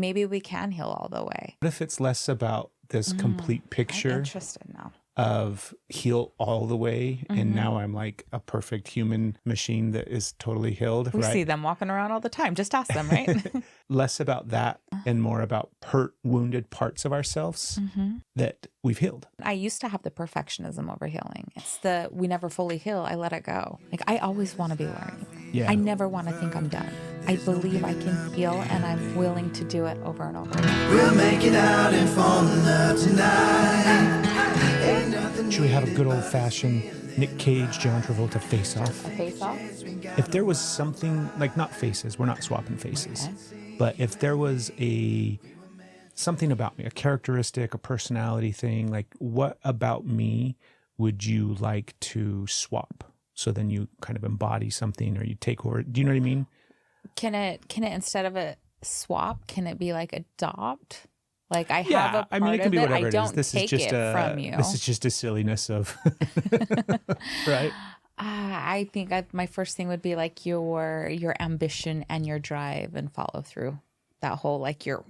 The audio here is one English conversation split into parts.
Maybe we can heal all the way. What if it's less about this complete I'm picture interested now. of heal all the way, and now I'm like a perfect human machine that is totally healed, We right? see them walking around all the time. Just ask them, right? Less about that and more about hurt, wounded parts of ourselves that we've healed. I used to have the perfectionism over healing. It's the we never fully heal. I let it go. Like I always want to be learning. Yeah. I never want to think I'm done. I believe I can heal, and I'm willing to do it over and over again. We'll make it out and fall in love tonight. Should we have a good old-fashioned Nick Cage, John Travolta face-off? Face off? If there was something, like not faces, we're not swapping faces, but if there was something about me, a characteristic, a personality thing, like what about me would you like to swap? So then you kind of embody something, or you take over. Do you know what I mean? Can it instead of a swap, can it be like adopt? Like I have Yeah, a part I mean, it can be of whatever I it don't is. This take is just it from you. This is just a silliness of, right? I think my first thing would be like your ambition and your drive and follow through. That whole like you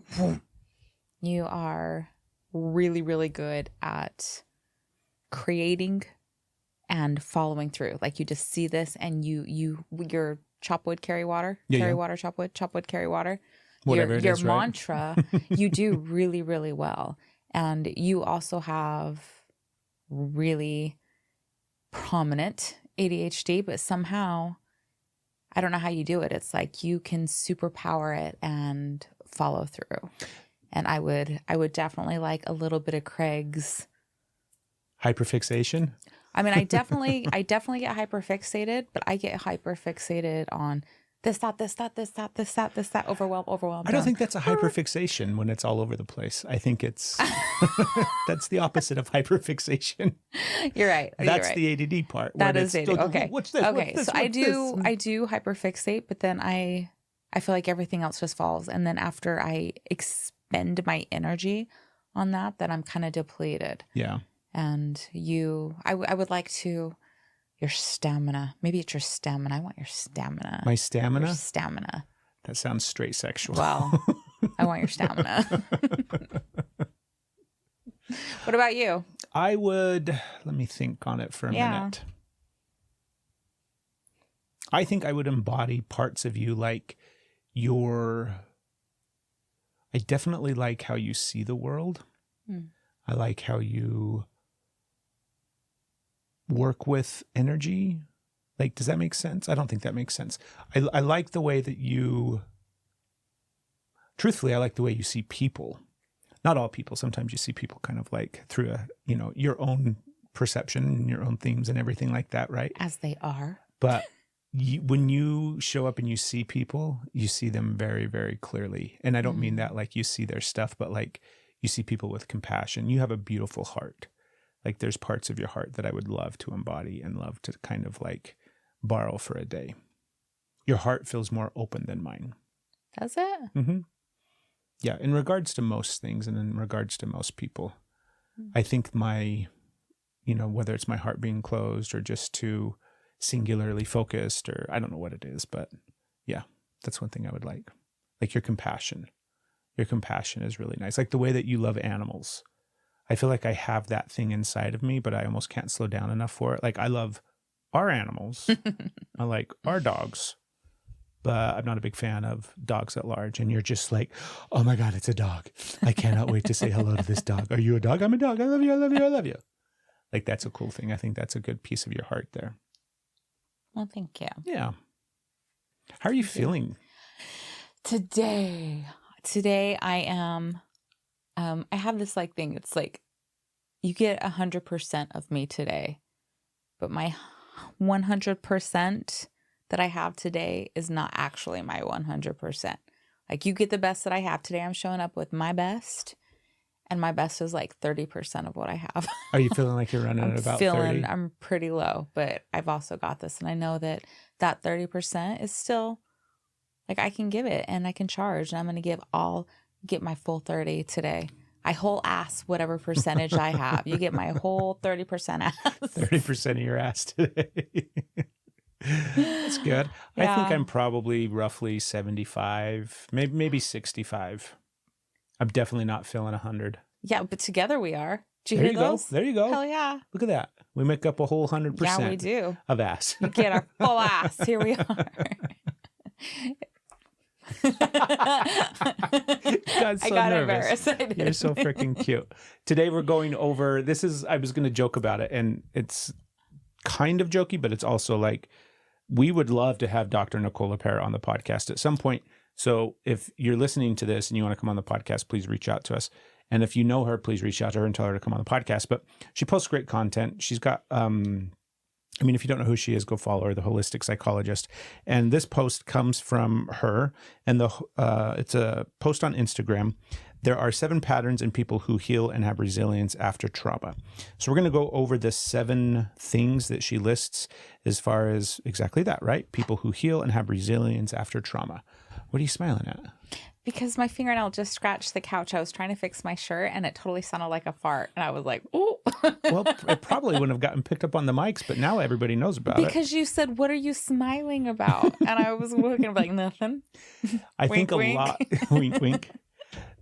are really, really good at creating and following through. Like you just see this and your chop wood, carry water, carry water, chop wood, carry water. Whatever your it is, right? mantra, you do really, really well. And you also have really prominent ADHD, but somehow, I don't know how you do it. It's like you can superpower it and follow through. And I would definitely like a little bit of Craig's Hyperfixation. I mean, I definitely get hyperfixated, but I get hyperfixated on this, that, overwhelm. I don't think that's a hyperfixation when it's all over the place. I think it's that's the opposite of hyperfixation. You're right. That's the ADD part. That is ADD. Okay. What's this? Okay. What's this? So I do hyperfixate, but then I feel like everything else just falls. And then after I expend my energy on that, then I'm kind of depleted. Yeah. And I would like to, your stamina. Maybe it's your stamina. I want your stamina. My stamina? Your stamina. That sounds straight sexual. Well, I want your stamina. What about you? I would, let me think on it for a minute. I think I would embody parts of you like I definitely like how you see the world. I like how you work with energy. Like, does that make sense? I don't think that makes sense. I like the way that truthfully, I like the way you see people. Not all people. Sometimes you see people kind of like through your own perception and your own themes and everything like that, right? As they are. But when you show up and you see people, you see them very, very clearly. And I don't mean that like you see their stuff, but like you see people with compassion. You have a beautiful heart. Like there's parts of your heart that I would love to embody and love to kind of like borrow for a day. Your heart feels more open than mine. Does it? Mm-hmm. Yeah. In regards to most things and in regards to most people, I think whether it's my heart being closed or just too singularly focused, or I don't know what it is, but yeah, that's one thing I would like. Like your compassion. Your compassion is really nice. Like the way that you love animals. I feel like I have that thing inside of me, but I almost can't slow down enough for it. Like I love our animals. I like our dogs, but I'm not a big fan of dogs at large. And you're just like, oh my God, it's a dog. I cannot wait to say hello to this dog. Are you a dog? I'm a dog. I love you. I love you. I love you. Like that's a cool thing. I think that's a good piece of your heart there. Well, thank you. Yeah. How are you feeling? Today I am, I have this like thing. It's like you get 100% of me today, but my 100% that I have today is not actually my 100%. Like you get the best that I have today. I'm showing up with my best, and my best is like 30% of what I have. Are you feeling like you're running at about 30? I'm pretty low, but I've also got this. And I know that 30% is still like I can give it and I can charge, and I'm going to get my full 30 today. I whole ass whatever percentage I have. You get my whole 30% ass. 30% of your ass today. That's good. Yeah. I think I'm probably roughly 75, maybe 65. I'm definitely not feeling 100. Yeah, but together we are. Did you There hear you those? go. There you go. Hell yeah. Look at that. We make up a whole 100% Yeah, we do. of ass. You get our full ass. Here we are. Got so I got nervous. embarrassed. I did. You're so freaking cute. Today we're going over, I was going to joke about it, and it's kind of jokey, but it's also like, we would love to have Dr. Nicole LePere on the podcast at some point. So if you're listening to this and you want to come on the podcast, please reach out to us. And if you know her, please reach out to her and tell her to come on the podcast. But she posts great content. She's got, if you don't know who she is, go follow her, the holistic psychologist. And this post comes from her, and it's a post on Instagram. There are 7 patterns in people who heal and have resilience after trauma. So we're going to go over the 7 things that she lists as far as exactly that, right? People who heal and have resilience after trauma. What are you smiling at? Because my fingernail just scratched the couch. I was trying to fix my shirt and it totally sounded like a fart. And I was like, ooh. Well, it probably wouldn't have gotten picked up on the mics, but now everybody knows about it. Because you said, what are you smiling about? And I was looking like, nothing. I Wink, think a wink. lot, wink, wink,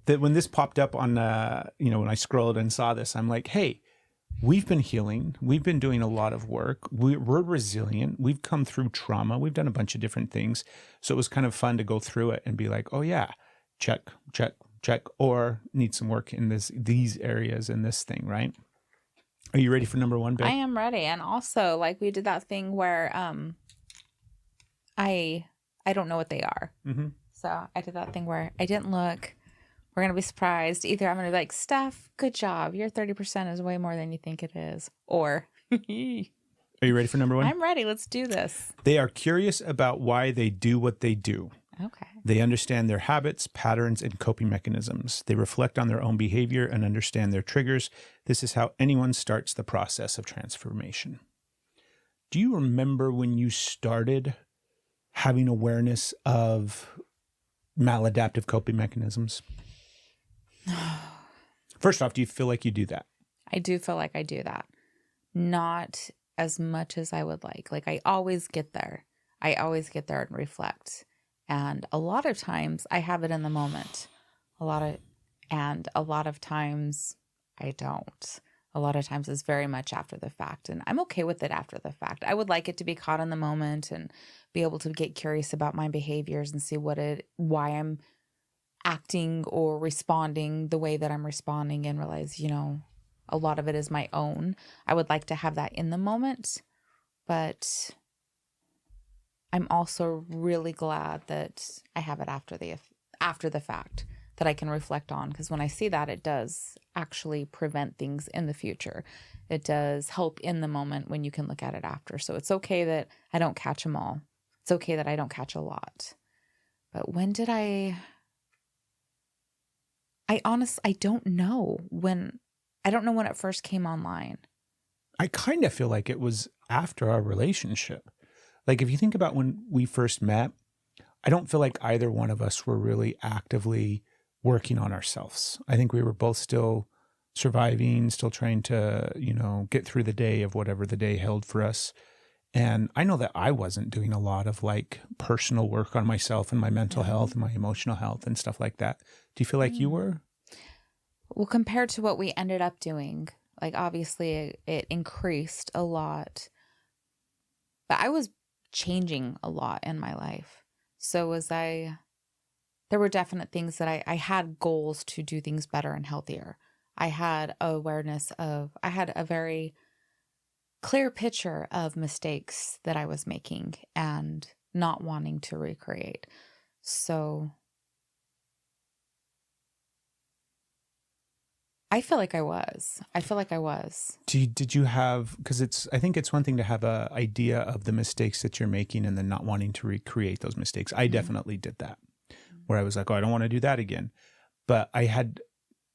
that when this popped up on, when I scrolled and saw this, I'm like, hey, we've been healing. We've been doing a lot of work. We're resilient. We've come through trauma. We've done a bunch of different things. So it was kind of fun to go through it and be like, oh yeah, check, check, check, or need some work in these areas in this thing, right? Are you ready for number 1, babe? I am ready. And also, like, we did that thing where I don't know what they are. Mm-hmm. So I did that thing where I didn't look. We're going to be surprised. Either I'm going to be like, Steph, good job. Your 30% is way more than you think it is. Or, Are you ready for number 1? I'm ready. Let's do this. They are curious about why they do what they do. Okay. They understand their habits, patterns, and coping mechanisms. They reflect on their own behavior and understand their triggers. This is how anyone starts the process of transformation. Do you remember when you started having awareness of maladaptive coping mechanisms? First off, do you feel like you do that? I do feel like I do that. Not as much as I would like. Like, I always get there. I always get there and reflect. And a lot of times I have it in the moment. A lot of times I don't. A lot of times it's very much after the fact. And I'm okay with it after the fact. I would like it to be caught in the moment and be able to get curious about my behaviors and see why I'm acting or responding the way that I'm responding, and realize, a lot of it is my own. I would like to have that in the moment, but I'm also really glad that I have it after the fact, that I can reflect on, because when I see that, it does actually prevent things in the future. It does help in the moment when you can look at it after. So it's okay that I don't catch them all. It's okay that I don't catch a lot. But when did I don't know when. I don't know when it first came online. I kind of feel like it was after our relationship. Like, if you think about when we first met, I don't feel like either one of us were really actively working on ourselves. I think we were both still surviving, still trying to, get through the day of whatever the day held for us. And I know that I wasn't doing a lot of like personal work on myself and my mental health and my emotional health and stuff like that. Do you feel like you were? Well, compared to what we ended up doing, like, obviously it increased a lot, but I was changing a lot in my life. So there were definite things that I had goals to do things better and healthier. I had I had a very clear picture of mistakes that I was making and not wanting to recreate. So I feel like I was. Did you have, because I think it's one thing to have an idea of the mistakes that you're making and then not wanting to recreate those mistakes. I definitely did that, where I was like, oh, I don't want to do that again. But I had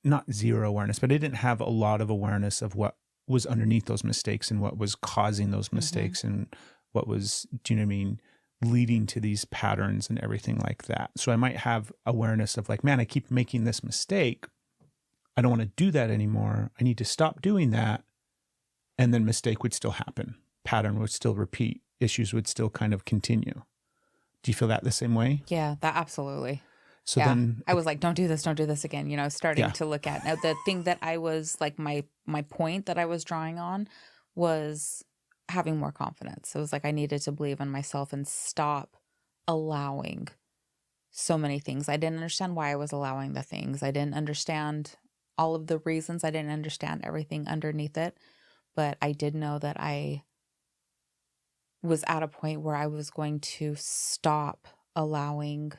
not zero awareness, but I didn't have a lot of awareness of what was underneath those mistakes and what was causing those mistakes and what was, do you know what I mean, leading to these patterns and everything like that. So I might have awareness of like, man, I keep making this mistake. I don't want to do that anymore. I need to stop doing that. And then mistake would still happen. Pattern would still repeat. Issues would still kind of continue. Do you feel that the same way? Yeah, that absolutely. So yeah. then I was like, don't do this again. You know, starting to look at now the thing that I was like, my point that I was drawing on was having more confidence. It was like, I needed to believe in myself and stop allowing so many things. I didn't understand why I was allowing the things. I didn't understand all of the reasons. I didn't understand everything underneath it, but I did know that I was at a point where I was going to stop allowing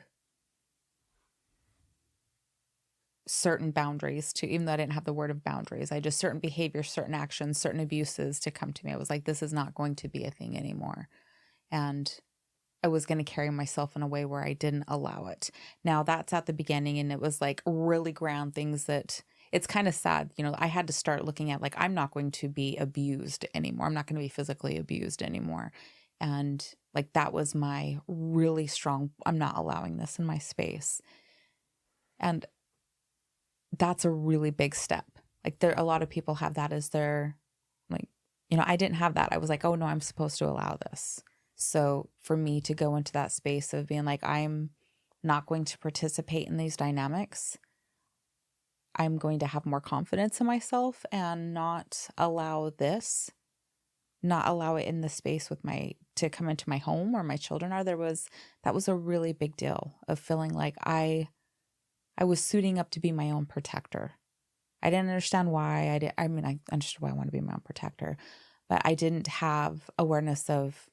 certain boundaries to, even though I didn't have the word of boundaries, I just certain behaviors, certain actions, certain abuses to come to me. I was like, this is not going to be a thing anymore. And I was going to carry myself in a way where I didn't allow it. Now that's at the beginning, and it was like really ground things that it's kind of sad. You know, I had to start looking at like, I'm not going to be abused anymore. I'm not going to be physically abused anymore. And like, that was my really strong, I'm not allowing this in my space. And that's a really big step. Like a lot of people have that as their, like, you know, I didn't have that. I was like, oh no, I'm supposed to allow this. So for me to go into that space of being like, I'm not going to participate in these dynamics. I'm going to have more confidence in myself and not allow it in the space with to come into my home where my children are. that was a really big deal of feeling like I was suiting up to be my own protector. I didn't understand why. I understood why I want to be my own protector, but I didn't have awareness of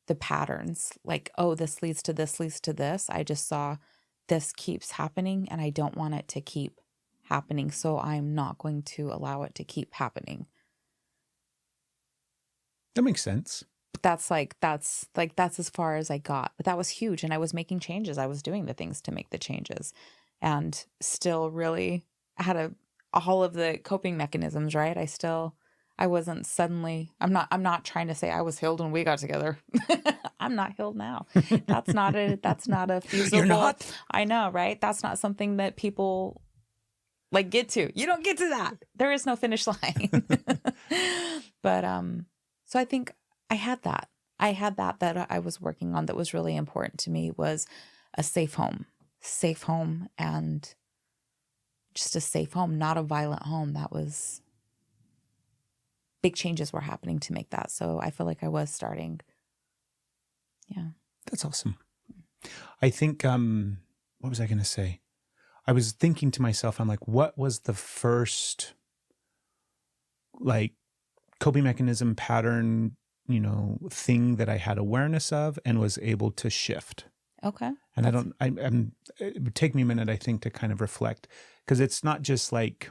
the patterns. Like, oh, this leads to this, leads to this. I just saw this keeps happening and I don't want it to keep happening. So I'm not going to allow it to keep happening. That makes sense. But that's as far as I got. But that was huge. And I was making changes. I was doing the things to make the changes. And still really had all of the coping mechanisms, right? I wasn't suddenly, I'm not trying to say I was healed when we got together. I'm not healed now. That's not a feasible. You're not? I know, right? That's not something that people like get to. You don't get to that. There is no finish line. But, so I think I had that that I was working on that was really important to me was a safe home and just a safe home, not a violent home. That was big changes were happening to make that. So I feel like I was starting. Yeah. That's awesome. I think, what was I going to say? I was thinking to myself, I'm like, what was the first like coping mechanism pattern, you know, thing that I had awareness of and was able to shift? Okay. And it would take me a minute, I think, to kind of reflect, because it's not just like,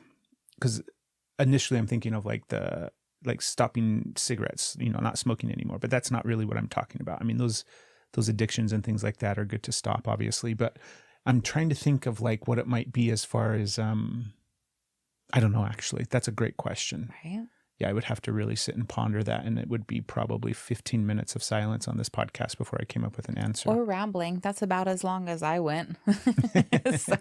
because initially I'm thinking of like stopping cigarettes, you know, not smoking anymore, but that's not really what I'm talking about. I mean, those addictions and things like that are good to stop, obviously, but I'm trying to think of like what it might be as far as, I don't know, actually, that's a great question. Right. Yeah, I would have to really sit and ponder that, and it would be probably 15 minutes of silence on this podcast before I came up with an answer. Or rambling. That's about as long as I went. So,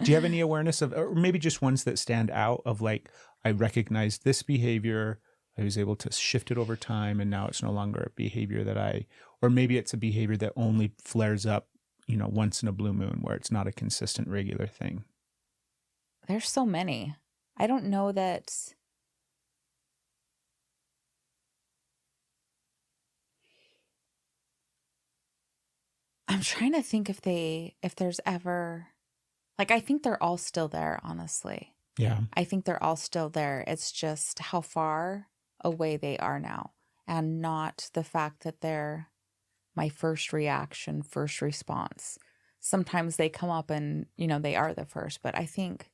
do you have any awareness of, or maybe just ones that stand out of like, I recognized this behavior, I was able to shift it over time, and now it's no longer a behavior that or maybe it's a behavior that only flares up, you know, once in a blue moon, where it's not a consistent, regular thing? There's so many. I don't know that. I'm trying to think if there's ever, like, I think they're all still there, honestly. Yeah. I think they're all still there. It's just how far away they are now, and not the fact that they're my first reaction, first response. Sometimes they come up and, you know, they are the first, but I think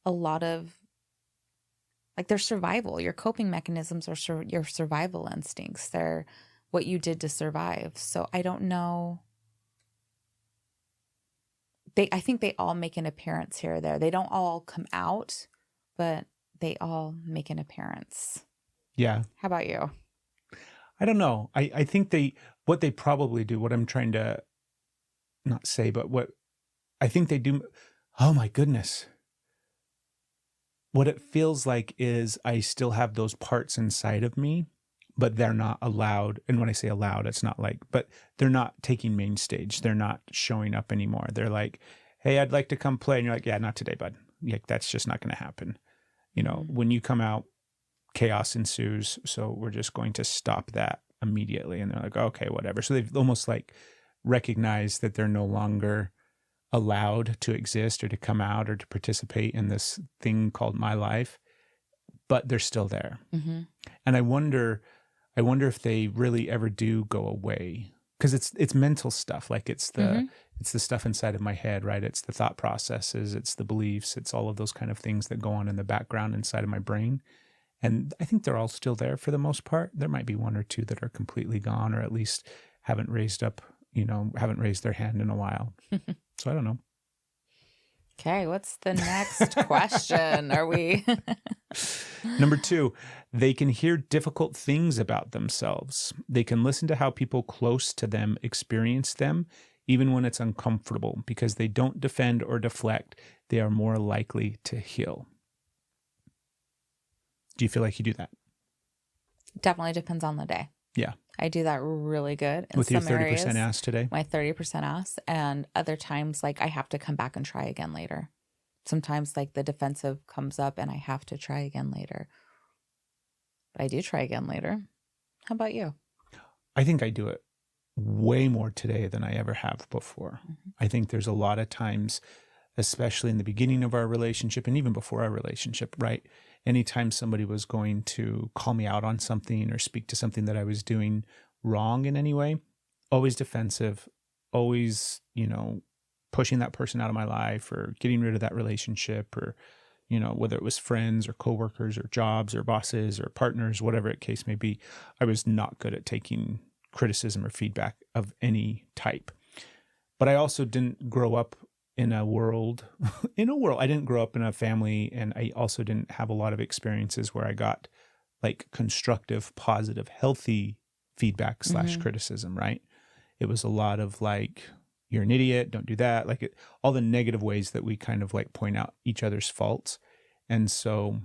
a lot of, like, their survival, your coping mechanisms are your survival instincts. They're what you did to survive. So I don't know. I think they all make an appearance here or there. They don't all come out, but they all make an appearance. Yeah. How about you? I don't know. I think what they probably do, what I'm trying to not say, but what I think they do, oh my goodness. What it feels like is I still have those parts inside of me, but they're not allowed. And when I say allowed, it's not like, but they're not taking main stage. They're not showing up anymore. They're like, hey, I'd like to come play. And you're like, yeah, not today, bud. Like, that's just not going to happen. You know, when you come out, chaos ensues. So we're just going to stop that immediately. And they're like, okay, whatever. So they've almost like recognized that they're no longer allowed to exist or to come out or to participate in this thing called my life, but they're still there. And I wonder if they really ever do go away, because it's mental stuff. Like it's the stuff inside of my head, right? It's the thought processes, it's the beliefs, it's all of those kind of things that go on in the background inside of my brain. And I think they're all still there for the most part. There might be one or two that are completely gone, or at least haven't raised their hand in a while. So I don't know. Okay, what's the next question? Are we? Number 2, they can hear difficult things about themselves. They can listen to how people close to them experience them, even when it's uncomfortable, because they don't defend or deflect. They are more likely to heal. Do you feel like you do that? Definitely depends on the day. Yeah. I do that really good. In With your some 30% areas, ass today? my 30% ass. And other times, like, I have to come back and try again later. Sometimes, like, the defensive comes up and I have to try again later. But I do try again later. How about you? I think I do it way more today than I ever have before. I think there's a lot of times, especially in the beginning of our relationship and even before our relationship, right? Anytime somebody was going to call me out on something or speak to something that I was doing wrong in any way, always defensive, always, pushing that person out of my life or getting rid of that relationship, or, whether it was friends or coworkers or jobs or bosses or partners, whatever the case may be, I was not good at taking criticism or feedback of any type. But I also didn't grow up in a world, I didn't grow up in a family, and I also didn't have a lot of experiences where I got like constructive, positive, healthy feedback / criticism, right? It was a lot of like, you're an idiot, don't do that. Like all the negative ways that we kind of like point out each other's faults. And so,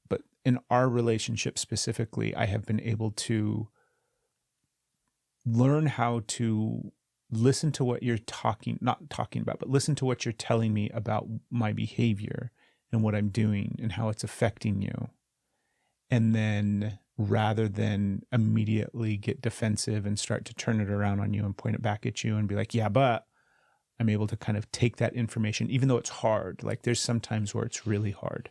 but in our relationship specifically, I have been able to learn how to listen to what you're not talking about, but listen to what you're telling me about my behavior and what I'm doing and how it's affecting you. And then rather than immediately get defensive and start to turn it around on you and point it back at you and be like, yeah, but I'm able to kind of take that information, even though it's hard. Like there's some times where it's really hard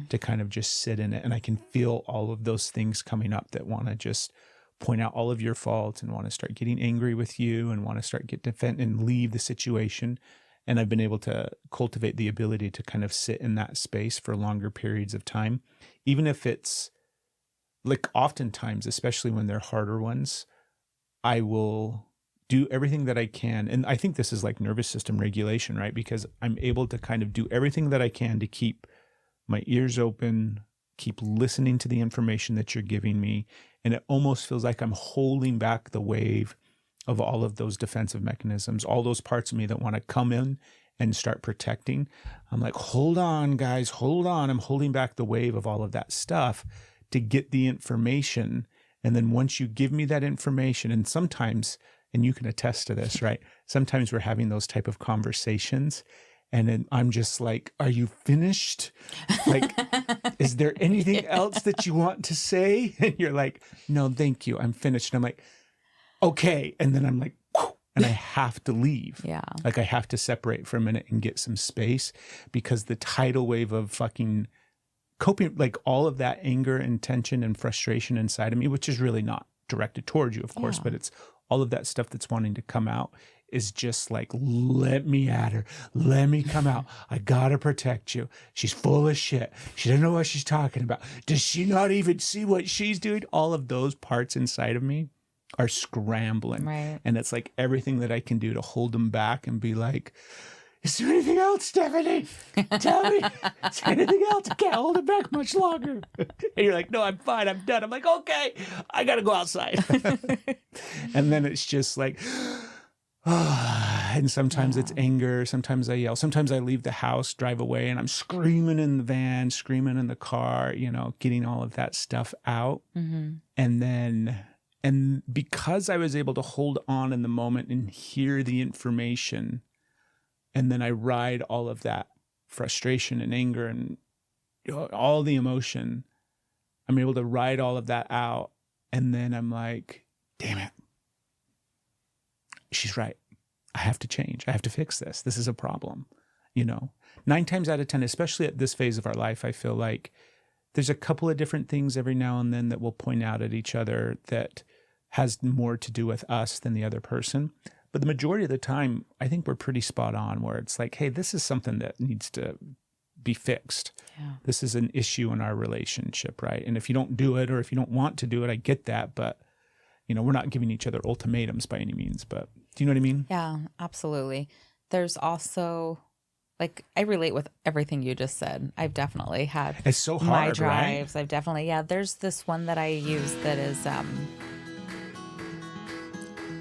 to kind of just sit in it. And I can feel all of those things coming up that want to just point out all of your faults and want to start getting angry with you and want to start defend and leave the situation. And I've been able to cultivate the ability to kind of sit in that space for longer periods of time, even if it's like oftentimes, especially when they're harder ones, I will do everything that I can. And I think this is like nervous system regulation, right? Because I'm able to kind of do everything that I can to keep my ears open, keep listening to the information that you're giving me. And it almost feels like I'm holding back the wave of all of those defensive mechanisms, all those parts of me that want to come in and start protecting. I'm like, hold on, guys, hold on. I'm holding back the wave of all of that stuff to get the information. And then once you give me that information, and sometimes, and you can attest to this, right? Sometimes we're having those type of conversations and then I'm just like, are you finished? Like, is there anything else that you want to say? And you're like, no, thank you. I'm finished. And I'm like, okay. And then I'm like, whew, and I have to leave. Yeah. Like I have to separate for a minute and get some space because the tidal wave of fucking coping, like all of that anger and tension and frustration inside of me, which is really not directed towards you, of course, but it's all of that stuff that's wanting to come out is just like, let me at her. Let me come out. I gotta protect you. She's full of shit. She doesn't know what she's talking about. Does she not even see what she's doing? All of those parts inside of me are scrambling. Right. And it's like everything that I can do to hold them back and be like, is there anything else, Stephanie? Tell me. Is there anything else? I can't hold it back much longer. And you're like, no, I'm fine. I'm done. I'm like, okay, I got to go outside. And then it's just like, and sometimes it's anger. Sometimes I yell. Sometimes I leave the house, drive away, and I'm screaming in the van, screaming in the car, you know, getting all of that stuff out. And because I was able to hold on in the moment and hear the information, And then I ride all of that frustration and anger and all the emotion. I'm able to ride all of that out. And then I'm like, damn it. She's right. I have to change. I have to fix this. This is a problem. 9 times out of 10, especially at this phase of our life, I feel like there's a couple of different things every now and then that we'll point out at each other that has more to do with us than the other person. But the majority of the time, I think we're pretty spot on, where it's like, hey, this is something that needs to be fixed. Yeah. This is an issue in our relationship, right? And if you don't do it, or if you don't want to do it, I get that. But, we're not giving each other ultimatums by any means. But do you know what I mean? Yeah, absolutely. There's also, like, I relate with everything you just said. I've definitely had It's so hard, my drives. right? I've definitely, there's this one that I use that is,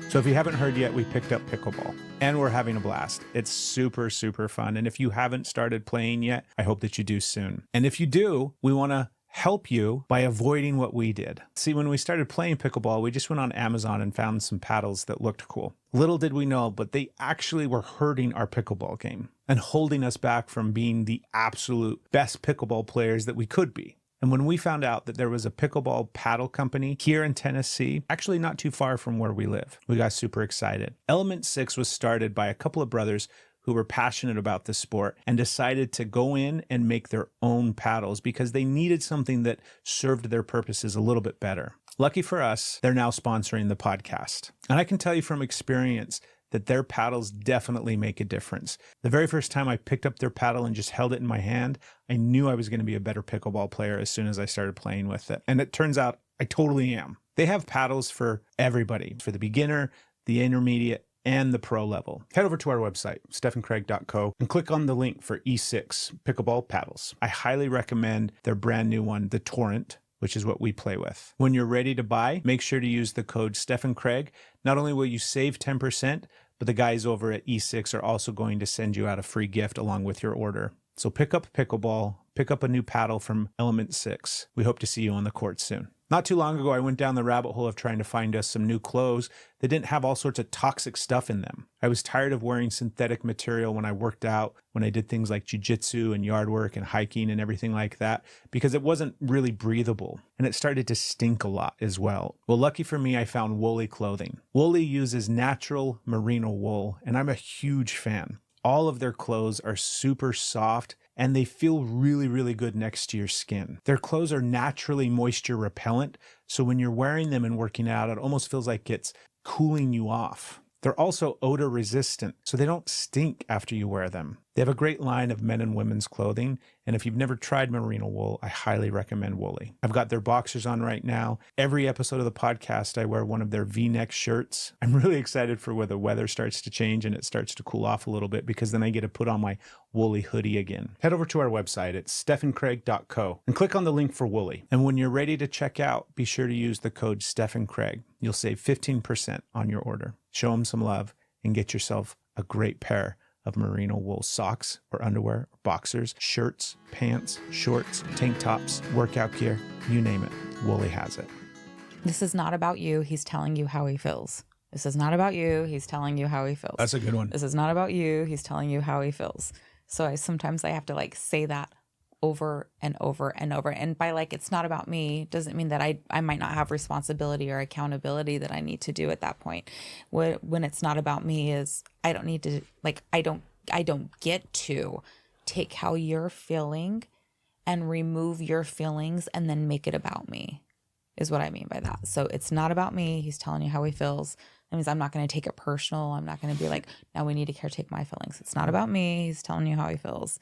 So if you haven't heard yet, we picked up pickleball and we're having a blast. It's super, super fun. And if you haven't started playing yet, I hope that you do soon. And if you do, we want to help you by avoiding what we did. See, when we started playing pickleball, we just went on Amazon and found some paddles that looked cool. Little did we know, but they actually were hurting our pickleball game and holding us back from being the absolute best pickleball players that we could be. And when we found out that there was a pickleball paddle company here in Tennessee, actually not too far from where we live, we got super excited. Element 6 was started by a couple of brothers who were passionate about the sport and decided to go in and make their own paddles because they needed something that served their purposes a little bit better. Lucky for us, they're now sponsoring the podcast. And I can tell you from experience that their paddles definitely make a difference. The very first time I picked up their paddle and just held it in my hand, I knew I was going to be a better pickleball player as soon as I started playing with it. And it turns out I totally am. They have paddles for everybody, for the beginner, the intermediate, and the pro level. Head over to our website, stephandcraig.co, and click on the link for E6 pickleball paddles. I highly recommend their brand new one, the Torrent, which is what we play with. When you're ready to buy, make sure to use the code Steph and Craig. Not only will you save 10%, but the guys over at E6 are also going to send you out a free gift along with your order. So pick up pickleball, pick up a new paddle from Element 6. We hope to see you on the court soon. Not too long ago, I went down the rabbit hole of trying to find us some new clothes that didn't have all sorts of toxic stuff in them. I was tired of wearing synthetic material when I worked out, when I did things like jiu-jitsu and yard work and hiking and everything like that, because it wasn't really breathable and it started to stink a lot as well. Well, lucky for me, I found Woolly clothing. Woolly uses natural merino wool, and I'm a huge fan. All of their clothes are super soft and they feel really, really good next to your skin. Their clothes are naturally moisture repellent, so when you're wearing them and working out, it almost feels like it's cooling you off. They're also odor resistant, so they don't stink after you wear them. They have a great line of men and women's clothing, and if you've never tried merino wool, I highly recommend Woolly. I've got their boxers on right now. Every episode of the podcast, I wear one of their V-neck shirts. I'm really excited for where the weather starts to change and it starts to cool off a little bit, because then I get to put on my Woolly hoodie again. Head over to our website at stephandcraig.co and click on the link for Woolly. And when you're ready to check out, be sure to use the code Steph and Craig. You'll save 15% on your order. Show them some love and get yourself a great pair of merino wool socks or underwear, or boxers, shirts, pants, shorts, tank tops, workout gear, you name it. Woolly has it. this is not about you. He's telling you how he feels. This is not about you. He's telling you how he feels. That's a good one. This is not about you. He's telling you how he feels. So sometimes I have to like say that over and over and over. And by like, it's not about me, doesn't mean that I might not have responsibility or accountability that I need to do at that point. When it's not about me is I don't need to, like, I don't get to take how you're feeling and remove your feelings and then make it about me is what I mean by that. So it's not about me. He's telling you how he feels. That means I'm not going to take it personal. I'm not going to be like, now we need to caretake my feelings. It's not about me. He's telling you how he feels.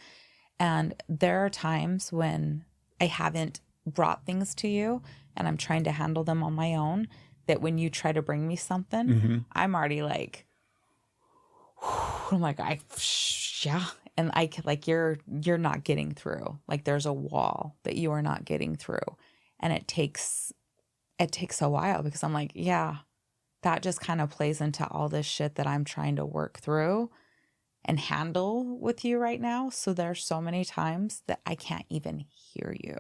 And there are times when I haven't brought things to you and I'm trying to handle them on my own, that when you try to bring me something, I'm already like, I'm like, yeah. And I like, you're not getting through. Like there's a wall that you are not getting through. And it takes a while because I'm like, yeah, that just kind of plays into all this shit that I'm trying to work through and handle with you right now. So there's so many times that I can't even hear you.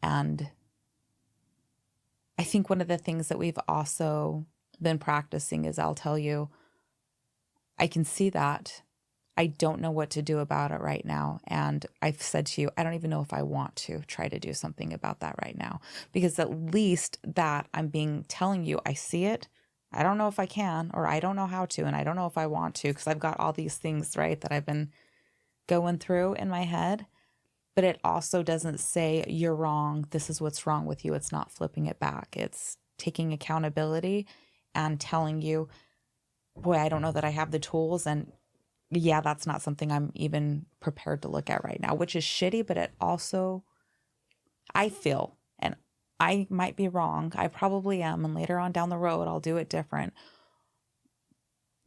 And I think one of the things that we've also been practicing is I'll tell you, I can see that. I don't know what to do about it right now. And I've said to you, I don't even know if I want to try to do something about that right now, because at least that telling you, I see it. I don't know if I can, or I don't know how to, and I don't know if I want to, because I've got all these things, right, that I've been going through in my head. But it also doesn't say you're wrong. This is what's wrong with you. It's not flipping it back. It's taking accountability and telling you, boy, I don't know that I have the tools. And yeah, that's not something I'm even prepared to look at right now, which is shitty. But it also, I feel, and I might be wrong, I probably am, and later on down the road, I'll do it different.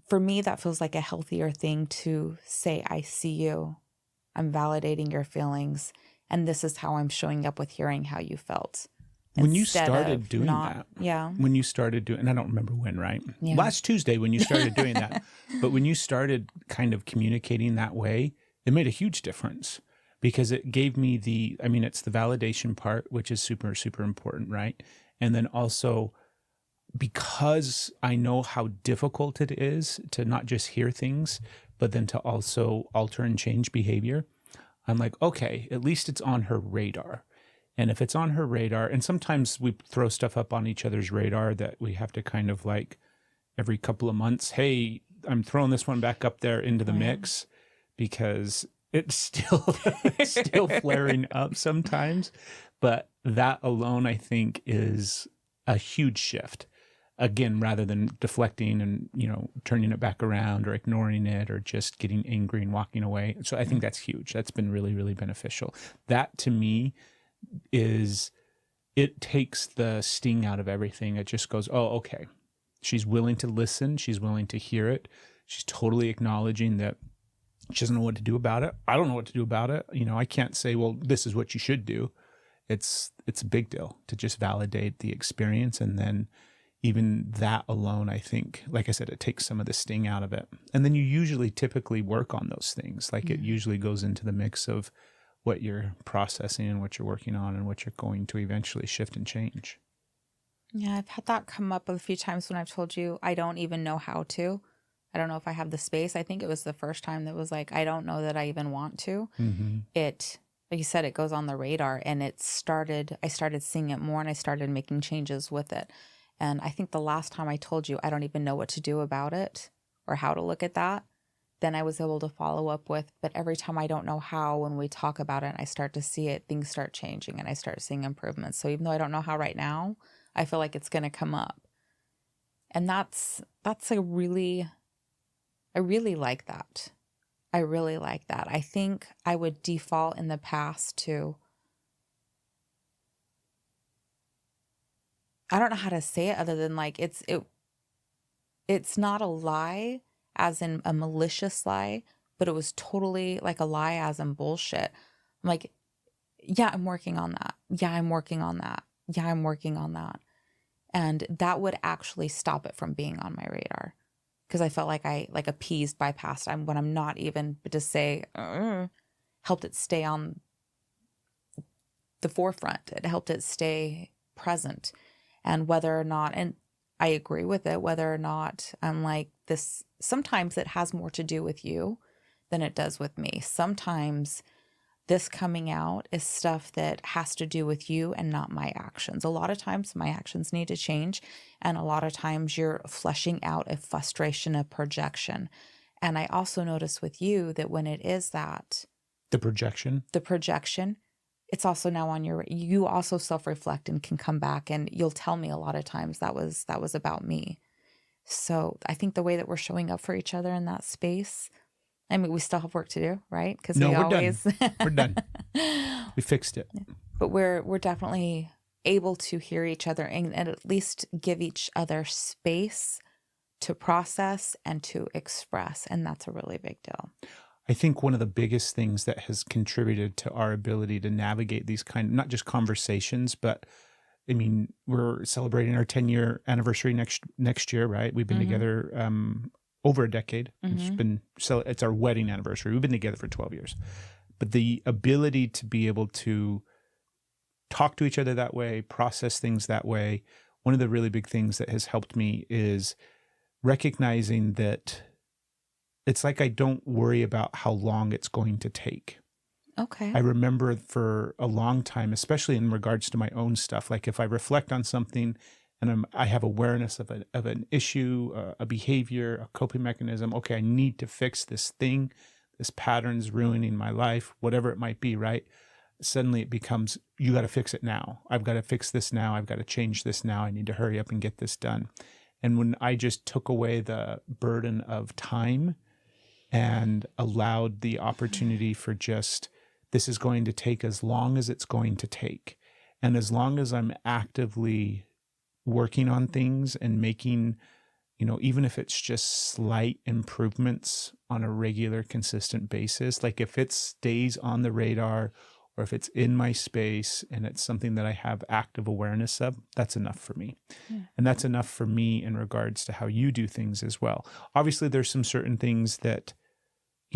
For me, that feels like a healthier thing to say, I see you, I'm validating your feelings, and this is how I'm showing up with hearing how you felt. When you started doing that, yeah. When you started doing, and I don't remember when, right? Yeah. Last Tuesday when you started doing that, but when you started kind of communicating that way, it made a huge difference, because it gave me it's the validation part, which is super, super important, right? And then also, because I know how difficult it is to not just hear things, but then to also alter and change behavior, I'm like, okay, at least it's on her radar. And if it's on her radar, and sometimes we throw stuff up on each other's radar that we have to kind of like every couple of months, hey, I'm throwing this one back up there into the mix, because it's still flaring up sometimes. But that alone, I think, is a huge shift. Again, rather than deflecting and, turning it back around or ignoring it or just getting angry and walking away. So I think that's huge. That's been really, really beneficial. That to me it takes the sting out of everything. It just goes, oh, okay. She's willing to listen. She's willing to hear it. She's totally acknowledging that she doesn't know what to do about it. I don't know what to do about it. I can't say, well, this is what you should do. It's a big deal to just validate the experience. And then even that alone, I think, like I said, it takes some of the sting out of it. And then you typically work on those things. Like it usually goes into the mix of what you're processing and what you're working on and what you're going to eventually shift and change. Yeah, I've had that come up a few times when I've told you I don't even know how to. I don't know if I have the space. I think it was the first time that was like, I don't know that I even want to. Mm-hmm. It, like you said, it goes on the radar, and I started seeing it more, and I started making changes with it. And I think the last time I told you I don't even know what to do about it or how to look at that, then I was able to follow up with, but every time I don't know how, when we talk about it and I start to see it, things start changing and I start seeing improvements. So even though I don't know how right now, I feel like it's going to come up. And that's I really like that. I really like that. I think I would default in the past to, I don't know how to say it other than like it's not a lie as in a malicious lie, but it was totally like a lie as in bullshit. I'm like, yeah, I'm working on that. Yeah, I'm working on that. Yeah, I'm working on that. And that would actually stop it from being on my radar, because I felt like I bypassed when I'm not even, but to say, helped it stay on the forefront. It helped it stay present. And whether or not, and I agree with it, whether or not I'm like this, sometimes it has more to do with you than it does with me. Sometimes this coming out is stuff that has to do with you and not my actions. A lot of times my actions need to change. And a lot of times you're fleshing out a frustration, a projection. And I also notice with you that when it is that, the projection, it's also now on you also self-reflect and can come back, and you'll tell me a lot of times that was about me. So I think the way that we're showing up for each other in that space, I mean, we still have work to do, right? Because we're done. We're done. We fixed it. But we're definitely able to hear each other and at least give each other space to process and to express. And that's a really big deal. I think one of the biggest things that has contributed to our ability to navigate these kind of, not just conversations, but I mean, we're celebrating our 10-year anniversary next year, right? We've been together over a decade. It's our wedding anniversary. We've been together for 12 years. But the ability to be able to talk to each other that way, process things that way, one of the really big things that has helped me is recognizing that it's like I don't worry about how long it's going to take. Okay. I remember for a long time, especially in regards to my own stuff, like if I reflect on something and I have awareness of an issue, a behavior, a coping mechanism, okay, I need to fix this thing, this pattern's ruining my life, whatever it might be, right? Suddenly it becomes, you got to fix it now. I've got to fix this now. I've got to change this now. I need to hurry up and get this done. And when I just took away the burden of time and allowed the opportunity for just, this is going to take as long as it's going to take. And as long as I'm actively working on things and making, even if it's just slight improvements on a regular, consistent basis, like if it stays on the radar or if it's in my space and it's something that I have active awareness of, that's enough for me. Yeah. And that's enough for me in regards to how you do things as well. Obviously, there's some certain things that,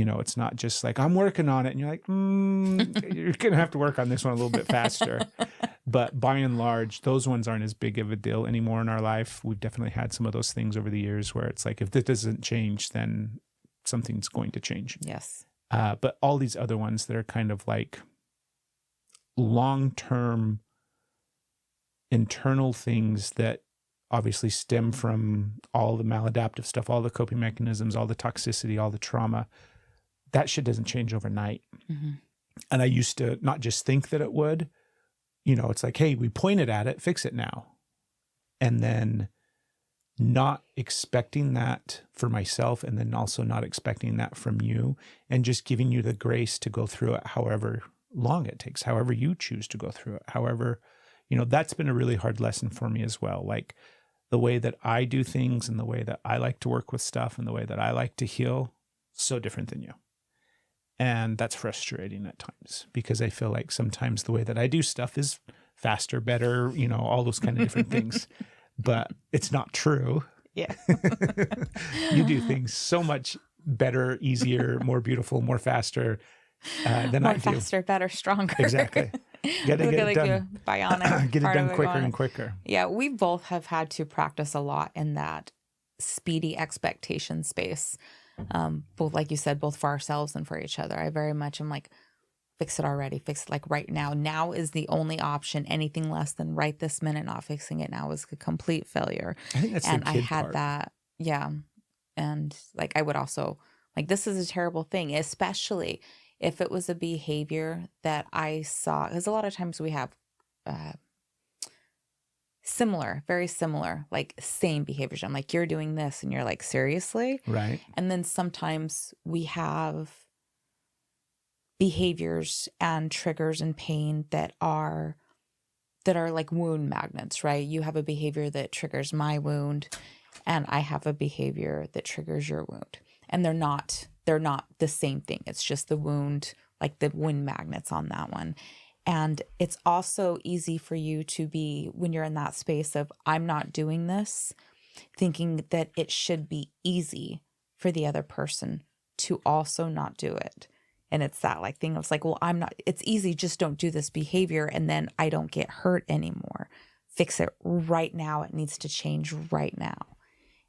it's not just like, I'm working on it. And you're like, you're going to have to work on this one a little bit faster. But by and large, those ones aren't as big of a deal anymore in our life. We've definitely had some of those things over the years where it's like, if this doesn't change, then something's going to change. Yes. But all these other ones that are kind of like long-term internal things that obviously stem from all the maladaptive stuff, all the coping mechanisms, all the toxicity, all the trauma, that shit doesn't change overnight. Mm-hmm. And I used to not just think that it would, it's like, hey, we pointed at it, fix it now. And then not expecting that for myself, and then also not expecting that from you, and just giving you the grace to go through it however long it takes, however you choose to go through it, however, that's been a really hard lesson for me as well. Like the way that I do things and the way that I like to work with stuff and the way that I like to heal, so different than you. And that's frustrating at times because I feel like sometimes the way that I do stuff is faster, better, all those kind of different things. But it's not true. Yeah. You do things so much better, easier, more beautiful, more faster than I do. More faster, better, stronger. Exactly. Get it done. Bionic. Get it done quicker and quicker. Yeah, we both have had to practice a lot in that speedy expectation space. Both, like you said, both for ourselves and for each other. I very much am like, fix it already, fix it like right now. Now is the only option. Anything less than right this minute, not fixing it now is a complete failure. I think that's and the kid I had part. that, yeah. And like I would also like, this is a terrible thing, especially if it was a behavior that I saw, because a lot of times we have similar, very similar, like same behaviors. I'm like, you're doing this, and you're like, seriously? Right. And then sometimes we have behaviors and triggers and pain that are like wound magnets, right? You have a behavior that triggers my wound, and I have a behavior that triggers your wound. And they're not the same thing. It's just the wound, like the wound magnets on that one. And it's also easy for you to be, when you're in that space of, I'm not doing this, thinking that it should be easy for the other person to also not do it. And it's that like thing of like, well, it's easy, just don't do this behavior, and then I don't get hurt anymore. Fix it right now. It needs to change right now.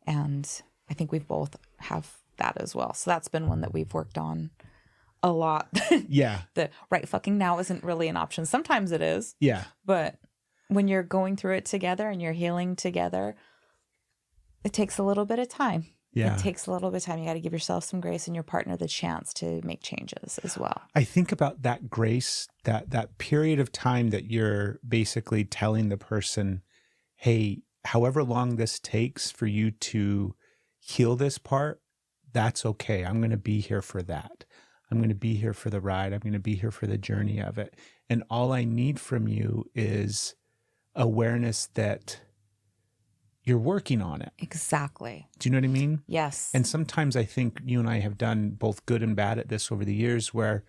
And I think we both have that as well. So that's been one that we've worked on a lot. Yeah. The right fucking now isn't really an option. Sometimes it is. Yeah. But when you're going through it together and you're healing together, it takes a little bit of time. Yeah. It takes a little bit of time. You got to give yourself some grace and your partner the chance to make changes as well. I think about that grace, that period of time that you're basically telling the person, hey, however long this takes for you to heal this part, that's okay. I'm going to be here for that. I'm going to be here for the ride. I'm going to be here for the journey of it. And all I need from you is awareness that you're working on it. Exactly. Do you know what I mean? Yes. And sometimes I think you and I have done both good and bad at this over the years, where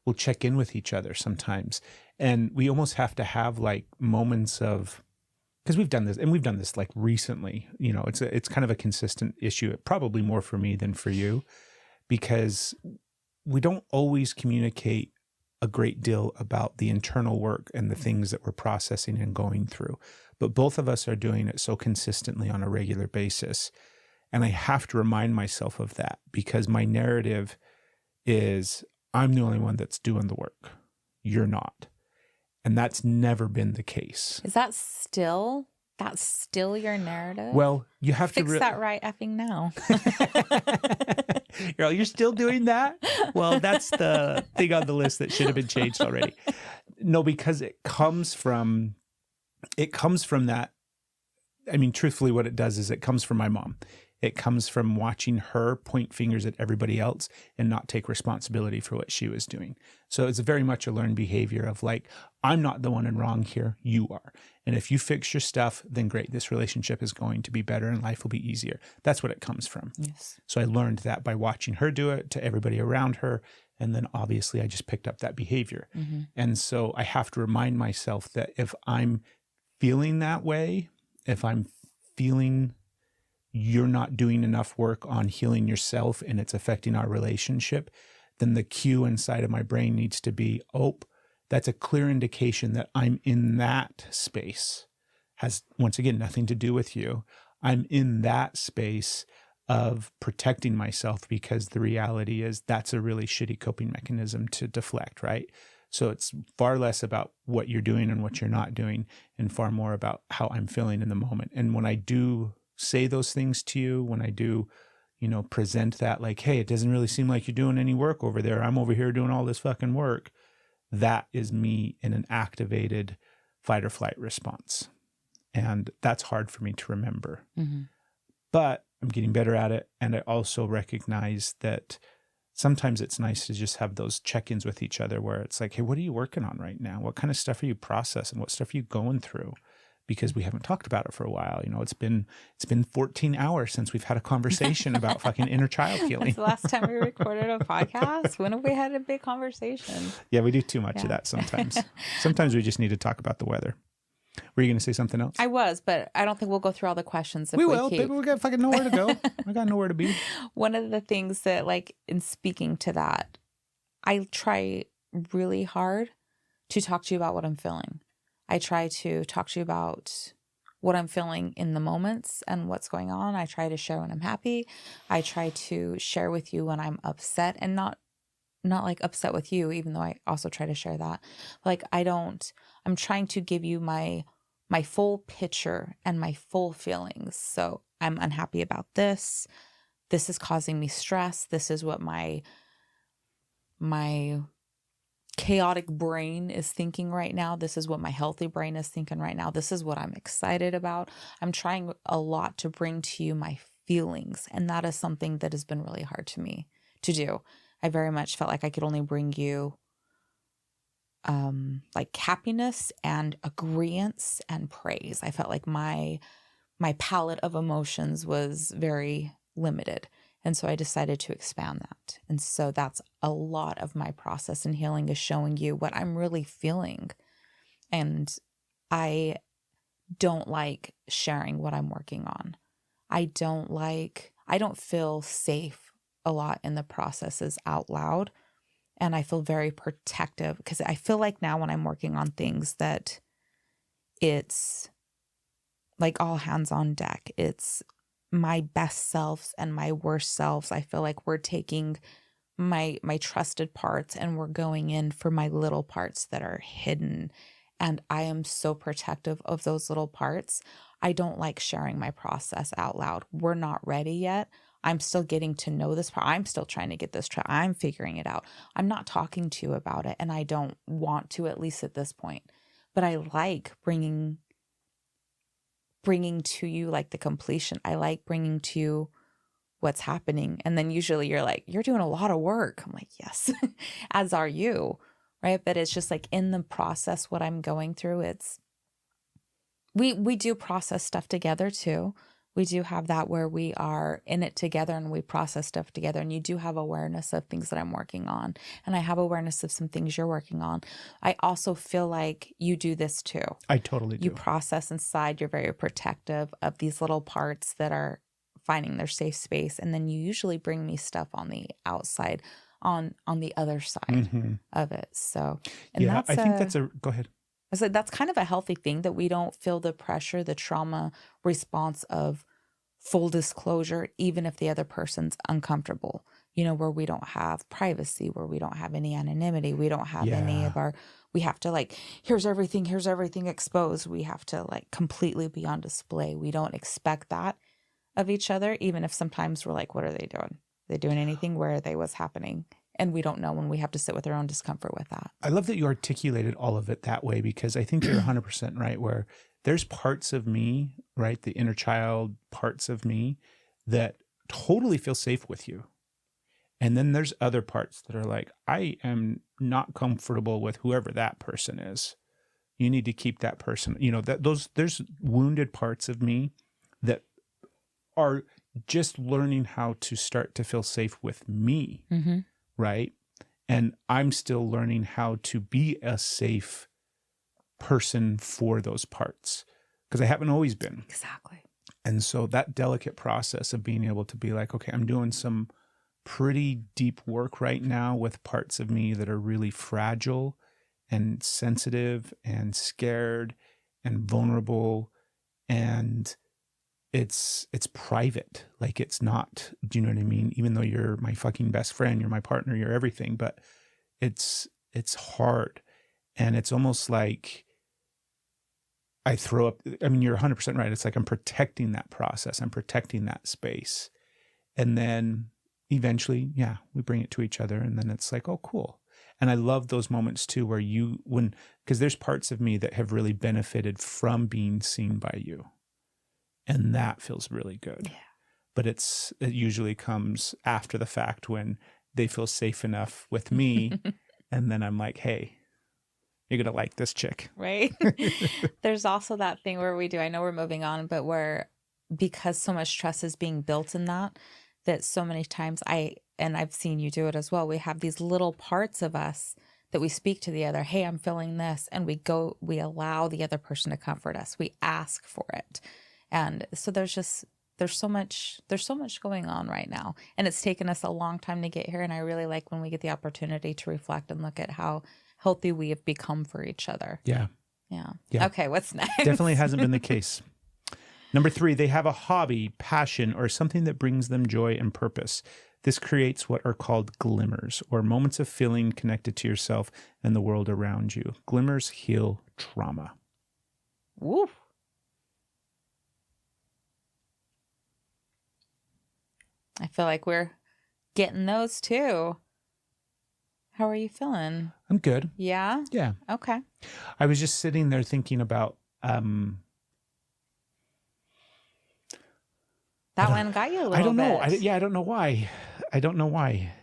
we'll check in with each other sometimes. And we almost have to have like moments of, because we've done this like recently, it's kind of a consistent issue, probably more for me than for you, because we don't always communicate a great deal about the internal work and the things that we're processing and going through. But both of us are doing it so consistently on a regular basis. And I have to remind myself of that because my narrative is I'm the only one that's doing the work. You're not. And that's never been the case. Is that's still your narrative? Well, you have Fix to that right effing now. You're still doing that? Well, that's the thing on the list that should have been changed already. No, because it comes from that. I mean, truthfully, what it does is it comes from my mom. It comes from watching her point fingers at everybody else and not take responsibility for what she was doing. So it's very much a learned behavior of like, I'm not the one in wrong here, you are. And if you fix your stuff, then great, this relationship is going to be better and life will be easier. That's what it comes from. Yes. So I learned that by watching her do it to everybody around her. And then obviously I just picked up that behavior. Mm-hmm. And so I have to remind myself that if I'm feeling that way, if I'm feeling you're not doing enough work on healing yourself and it's affecting our relationship, then the cue inside of my brain needs to be, oh, that's a clear indication that I'm in that space. Has, once again, nothing to do with you. I'm in that space of protecting myself because the reality is that's a really shitty coping mechanism to deflect, right? So it's far less about what you're doing and what you're not doing and far more about how I'm feeling in the moment. And when I do say those things to you, when I do, present that like, hey, it doesn't really seem like you're doing any work over there. I'm over here doing all this fucking work. That is me in an activated fight or flight response. And that's hard for me to remember. Mm-hmm. But I'm getting better at it. And I also recognize that sometimes it's nice to just have those check-ins with each other where it's like, hey, what are you working on right now? What kind of stuff are you processing? What stuff are you going through? Because we haven't talked about it for a while. It's been 14 hours since we've had a conversation about fucking inner child healing. That's the last time we recorded a podcast. When have we had a big conversation? Yeah, we do too much of that sometimes. Sometimes we just need to talk about the weather. Were you going to say something else? I was, but I don't think we'll go through all the questions. If we will, baby. We got fucking nowhere to go. I got nowhere to be. One of the things that, like, in speaking to that, I try really hard to talk to you about what I'm feeling. I try to talk to you about what I'm feeling in the moments and what's going on. I try to share when I'm happy. I try to share with you when I'm upset, and not like upset with you, even though I also try to share that. Like, I'm trying to give you my full picture and my full feelings. So I'm unhappy about this. This is causing me stress. This is what my chaotic brain is thinking right now. This is what my healthy brain is thinking right now. This is what I'm excited about. I'm trying a lot to bring to you my feelings. And that is something that has been really hard to me to do. I very much felt like I could only bring you like happiness and agreeance and praise. I felt like my palette of emotions was very limited. And so I decided to expand that. And so that's a lot of my process in healing, is showing you what I'm really feeling. And I don't like sharing what I'm working on. I don't feel safe a lot in the processes out loud. And I feel very protective because I feel like now when I'm working on things that it's like all hands on deck. It's my best selves and my worst selves. I feel like we're taking my trusted parts and we're going in for my little parts that are hidden. And I am so protective of those little parts. I don't like sharing my process out loud. We're not ready yet. I'm still getting to know this part. I'm still trying to get this I'm figuring it out. I'm not talking to you about it, and I don't want to, at least at this point. But I like bringing to you like the completion. I like bringing to you what's happening. And then usually you're like, you're doing a lot of work. I'm like, yes, as are you. Right. But it's just like in the process, what I'm going through, we do process stuff together too. We do have that where we are in it together and we process stuff together. And you do have awareness of things that I'm working on. And I have awareness of some things you're working on. I also feel like you do this too. I totally do. You process inside. You're very protective of these little parts that are finding their safe space. And then you usually bring me stuff on the outside, on the other side of it. So, and yeah, I think that's go ahead. I said that's kind of a healthy thing, that we don't feel the pressure, the trauma response of full disclosure, even if the other person's uncomfortable, where we don't have privacy, where we don't have any anonymity, we don't have any of we have to like, here's everything exposed. We have to like completely be on display. We don't expect that of each other, even if sometimes we're like, what are they doing? Are they doing anything? Where are they? What's happening? And we don't know when we have to sit with our own discomfort with that. I love that you articulated all of it that way, because I think you're 100% right, where there's parts of me, right, the inner child parts of me that totally feel safe with you. And then there's other parts that are like, I am not comfortable with whoever that person is. You need to keep that person, there's wounded parts of me that are just learning how to start to feel safe with me. Mm-hmm. Right. And I'm still learning how to be a safe person for those parts, because I haven't always been. Exactly. And so that delicate process of being able to be like, okay, I'm doing some pretty deep work right now with parts of me that are really fragile and sensitive and scared and vulnerable, and it's private. Like, it's not, do you know what I mean? Even though you're my fucking best friend, you're my partner, you're everything, but it's hard. And it's almost like I throw up, you're 100% right. It's like I'm protecting that process. I'm protecting that space. And then eventually, we bring it to each other, and then it's like, oh, cool. And I love those moments too, where because there's parts of me that have really benefited from being seen by you. And that feels really good. Yeah. But it usually comes after the fact, when they feel safe enough with me. And then I'm like, hey, you're going to like this chick. Right. There's also that thing where I know we're moving on, but because so much trust is being built in that so many times I've seen you do it as well. We have these little parts of us that we speak to the other. Hey, I'm feeling this. And we allow the other person to comfort us. We ask for it. And so there's so much going on right now, and it's taken us a long time to get here. And I really like when we get the opportunity to reflect and look at how healthy we have become for each other. Yeah. Okay. What's next? Definitely hasn't been the case. Number 3, they have a hobby, passion, or something that brings them joy and purpose. This creates what are called glimmers, or moments of feeling connected to yourself and the world around you. Glimmers heal trauma. Woo. I feel like we're getting those too. How are you feeling? I'm good. Yeah? Yeah. Okay. I was just sitting there thinking about that one got you a little bit. I don't know. I don't know why.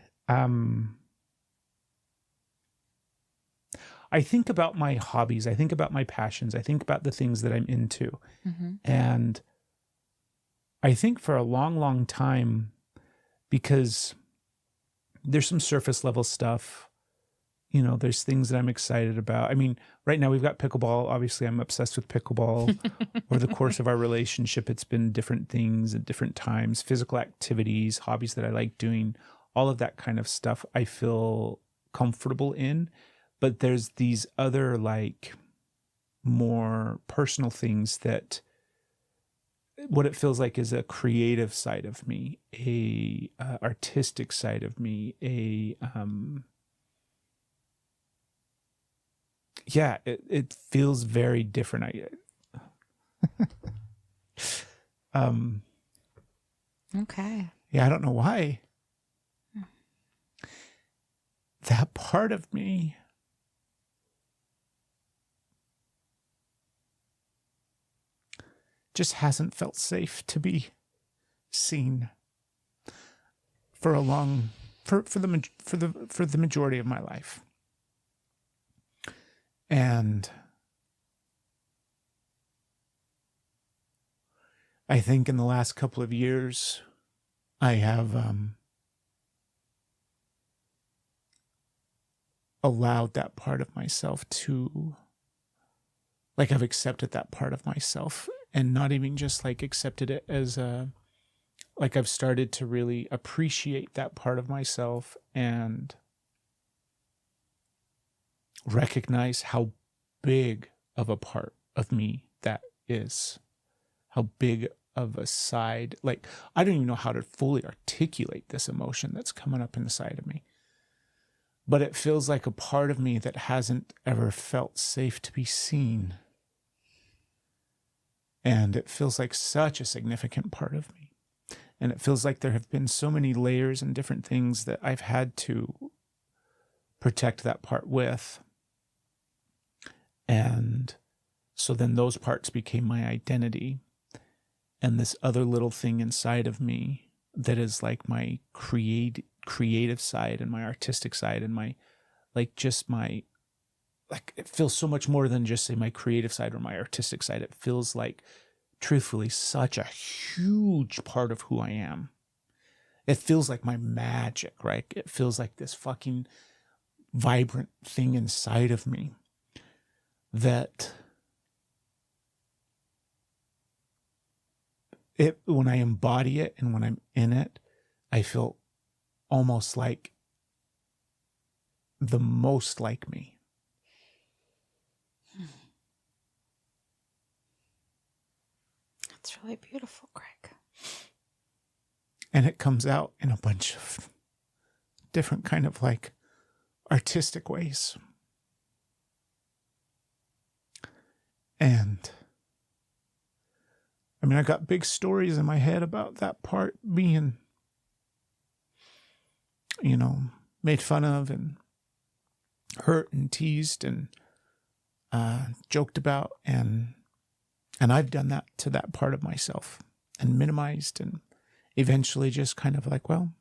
I think about my hobbies. I think about my passions. I think about the things that I'm into. Mm-hmm. And I think for a long, long time, because there's some surface level stuff, there's things that I'm excited about. Right now we've got pickleball. Obviously, I'm obsessed with pickleball. Over the course of our relationship, it's been different things at different times, physical activities, hobbies that I like doing, all of that kind of stuff I feel comfortable in. But there's these other, like, more personal things that what it feels like is a creative side of me, a artistic side of me, it feels very different. Okay. Yeah, I don't know why. That part of me just hasn't felt safe to be seen for the majority of my life. And I think in the last couple of years, I have allowed that part of myself to, like, I've accepted that part of myself, and not even just like accepted it as like I've started to really appreciate that part of myself and recognize how big of a part of me that is, how big of a side. Like, I don't even know how to fully articulate this emotion that's coming up inside of me. But it feels like a part of me that hasn't ever felt safe to be seen. And it feels like such a significant part of me. And it feels like there have been so many layers and different things that I've had to protect that part with. And so then those parts became my identity. And this other little thing inside of me that is like my creative side and my artistic side and my, like, just my, like, it feels so much more than just say my creative side or my artistic side. It feels like, truthfully, such a huge part of who I am. It feels like my magic, right? It feels like this fucking vibrant thing inside of me that when I embody it and when I'm in it, I feel almost like the most like me. That's really beautiful, Craig. And it comes out in a bunch of different kind of like artistic ways. And I mean, I got big stories in my head about that part being, you know, made fun of and hurt and teased and joked about. And I've done that to that part of myself and minimized and eventually just kind of like, well,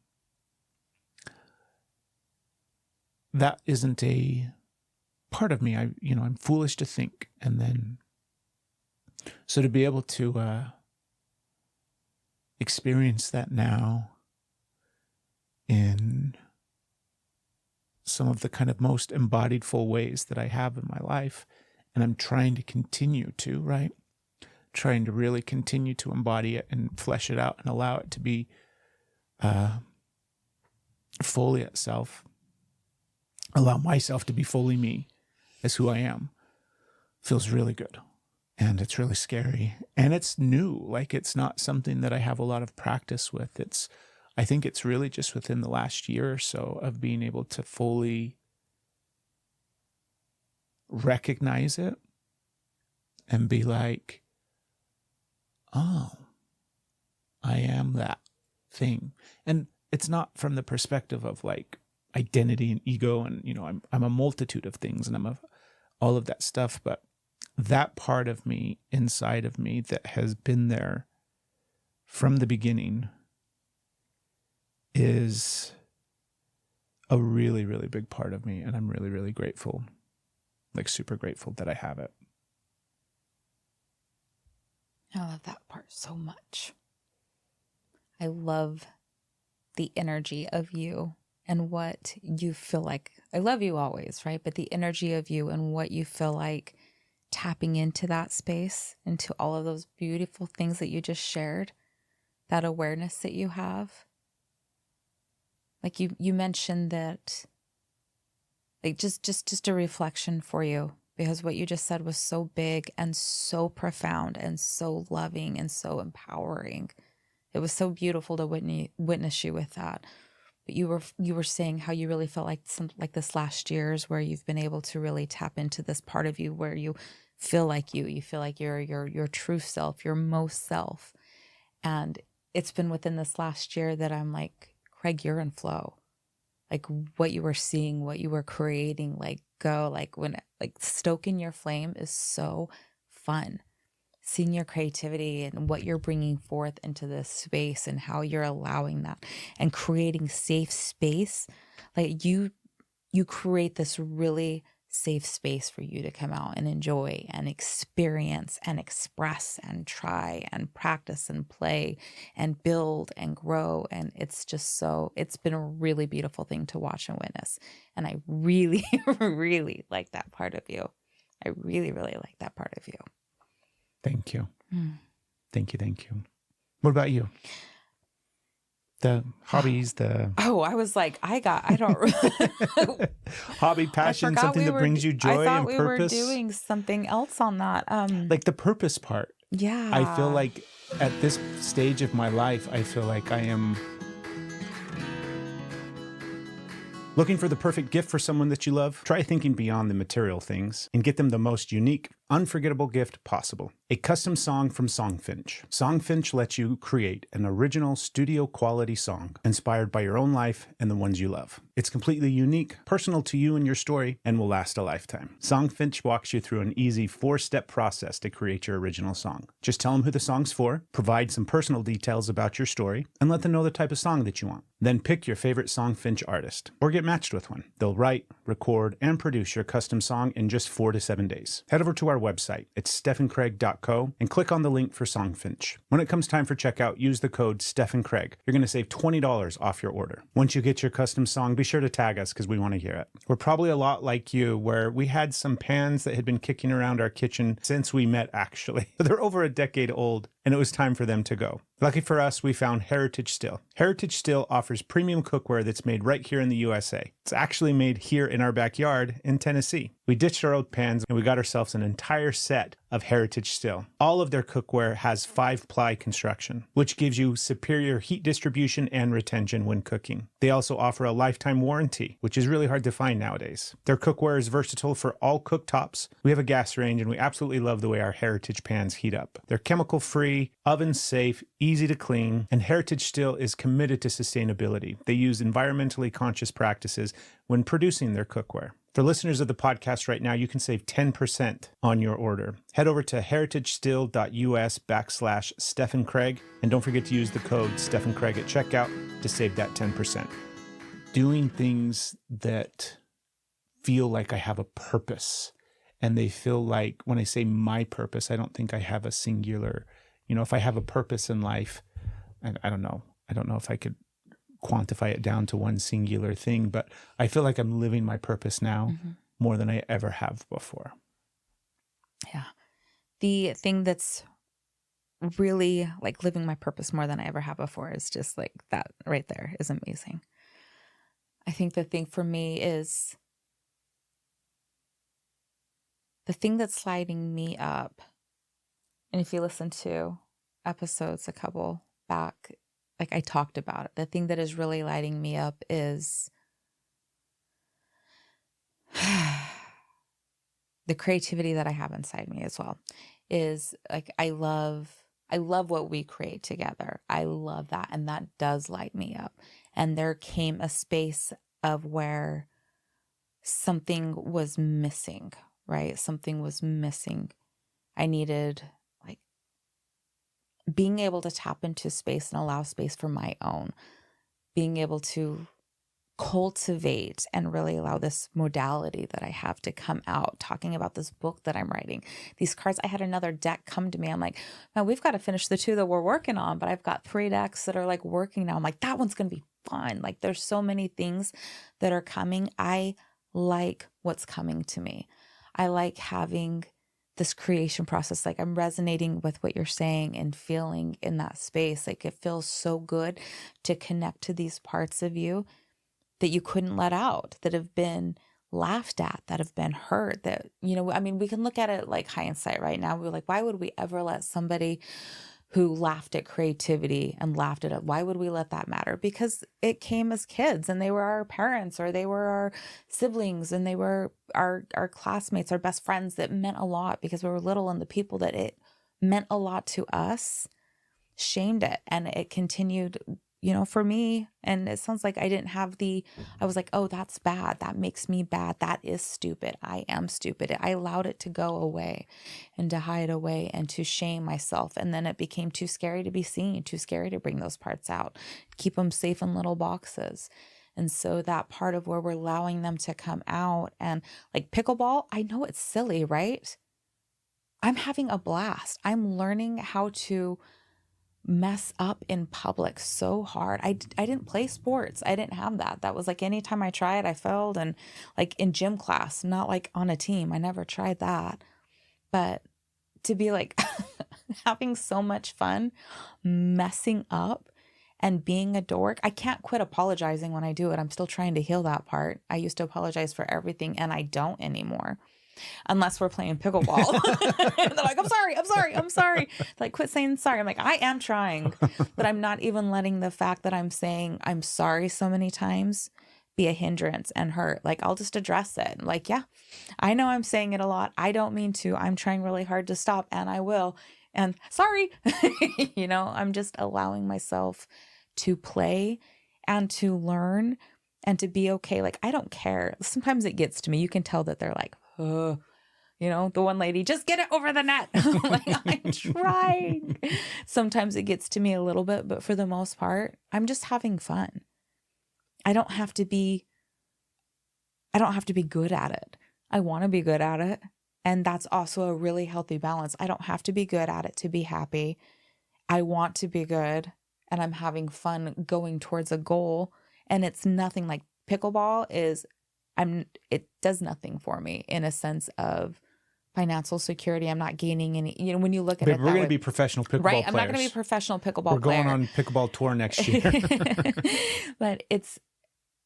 that isn't a part of me. I'm foolish to think. And then, so to be able to experience that now in some of the kind of most embodied full ways that I have in my life, and I'm trying to continue to, right? Trying to really continue to embody it and flesh it out and allow it to be fully itself. Allow myself to be fully me as who I am. Feels really good. And it's really scary. And it's new. Like, it's not something that I have a lot of practice with. I think it's really just within the last year or so of being able to fully recognize it and be like, oh, I am that thing. And it's not from the perspective of like identity and ego and, I'm a multitude of things and I'm all of that stuff, but that part of me inside of me that has been there from the beginning is a really, really big part of me. And I'm really, really grateful, like super grateful that I have it. I love that part so much. I love the energy of you and what you feel like. I love you always, right? But the energy of you and what you feel like tapping into that space, into all of those beautiful things that you just shared, that awareness that you have. Like you mentioned that, like just a reflection for you, because what you just said was so big and so profound and so loving and so empowering. It was so beautiful to witness you with that. But you were saying how you really felt like this last year's where you've been able to really tap into this part of you where you feel like you feel like you're your true self, your most self. And it's been within this last year that I'm like, Craig, you're in flow. Like what you were seeing, what you were creating, like go, like when, like stoking your flame is so fun. Seeing your creativity and what you're bringing forth into this space and how you're allowing that and creating safe space. Like you create this really safe space for you to come out and enjoy and experience and express and try and practice and play and build and grow. And it's been a really beautiful thing to watch and witness. And I really, really like that part of you. I really, really like that part of you. Thank you. Thank you. What about you? The hobbies, I was like, I don't hobby, passion, something that brings you joy and purpose. I thought we were doing something else on that. Like the purpose part. Yeah. I feel like At this stage of my life, I feel like I am looking for the perfect gift for someone that you love. Try thinking beyond the material things and get them the most unique, unforgettable gift possible. A custom song from Songfinch. Songfinch lets you create an original studio quality song inspired by your own life and the ones you love. It's completely unique, personal to you and your story, and will last a lifetime. Songfinch walks you through an easy 4-step process to create your original song. Just tell them who the song's for, provide some personal details about your story, and let them know the type of song that you want. Then pick your favorite Songfinch artist, or get matched with one. They'll write, record, and produce your custom song in just 4 to 7 days. Head over to our website. It's stephandcraig.co and click on the link for Songfinch. When it comes time for checkout, use the code Steph and Craig. You're going to save $20 off your order. Once you get your custom song, be sure to tag us because we want to hear it. We're probably a lot like you, where we had some pans that had been kicking around our kitchen since we met, actually. They're over a decade old, and it was time for them to go. Lucky for us, we found Heritage Still. Heritage Still offers premium cookware that's made right here in the USA. It's actually made here in our backyard in Tennessee. We ditched our old pans and we got ourselves an entire set of Heritage Still. All of their cookware has 5-ply construction, which gives you superior heat distribution and retention when cooking. They also offer a lifetime warranty, which is really hard to find nowadays. Their cookware is versatile for all cooktops. We have a gas range and we absolutely love the way our Heritage pans heat up. They're chemical-free, oven-safe, easy to clean, and Heritage Still is committed to sustainability. They use environmentally conscious practices when producing their cookware. For listeners of the podcast right now, you can save 10% on your order. Head over to heritagestill.us/Steph and Craig, and don't forget to use the code Steph and Craig at checkout to save that 10%. Doing things that feel like I have a purpose, and they feel like, when I say my purpose, I don't think I have a singular, if I have a purpose in life, I don't know if I could quantify it down to one singular thing, but I feel like I'm living my purpose now more than I ever have before. Yeah. The thing that's really like living my purpose more than I ever have before is just like that right there is amazing. I think the thing for me is the thing that's lighting me up. And if you listen to episodes a couple back, like I talked about it, the thing that is really lighting me up is the creativity that I have inside me as well. Is like I love what we create together. I love that, and that does light me up. And there came a space of where something was missing, right? Something was missing. I needed being able to tap into space and allow space for my own, being able to cultivate and really allow this modality that I have to come out, talking about this book that I'm writing, these cards. I had another deck come to me. I'm like, man, we've got to finish the 2 that we're working on, but I've got 3 decks that are like working now. I'm like, that one's going to be fun. Like there's so many things that are coming. I like what's coming to me. I like having this creation process. Like I'm resonating with what you're saying and feeling in that space. Like it feels so good to connect to these parts of you that you couldn't let out, that have been laughed at, that have been hurt, that, we can look at it like hindsight right now. We're like, why would we ever let somebody who laughed at creativity and laughed at it, why would we let that matter? Because it came as kids and they were our parents or they were our siblings and they were our classmates, our best friends that meant a lot because we were little, and the people that it meant a lot to us shamed it. And it continued, for me. And it sounds like I didn't have I was like, oh, that's bad. That makes me bad. That is stupid. I am stupid. I allowed it to go away and to hide away and to shame myself. And then it became too scary to be seen, too scary to bring those parts out, keep them safe in little boxes. And so that part of where we're allowing them to come out, and like pickleball, I know it's silly, right? I'm having a blast. I'm learning how to mess up in public so hard. I didn't play sports. I didn't have that. That was like anytime I tried, I failed. And like in gym class, not like on a team. I never tried that. But to be like having so much fun, messing up and being a dork, I can't quit apologizing when I do it. I'm still trying to heal that part. I used to apologize for everything and I don't anymore. unless we're playing pickleball. And they're like, I'm sorry. Like, quit saying sorry. I'm like, I am trying, but I'm not even letting the fact that I'm saying I'm sorry so many times be a hindrance and hurt. Like, I'll just address it. Like, yeah, I know I'm saying it a lot. I don't mean to. I'm trying really hard to stop, and I will. And sorry, I'm just allowing myself to play and to learn and to be okay. Like, I don't care. Sometimes it gets to me. You can tell that they're like, oh, the one lady, just get it over the net. I'm like, I'm trying. Sometimes it gets to me a little bit, but for the most part, I'm just having fun. I don't have to be good at it. I want to be good at it. And that's also a really healthy balance. I don't have to be good at it to be happy. I want to be good, and I'm having fun going towards a goal. And it's nothing like pickleball it does nothing for me in a sense of financial security. I'm not gaining any, when you look at it, we're going to be professional pickleball players. I'm not going to be a professional pickleball We're going player. on pickleball tour next year. But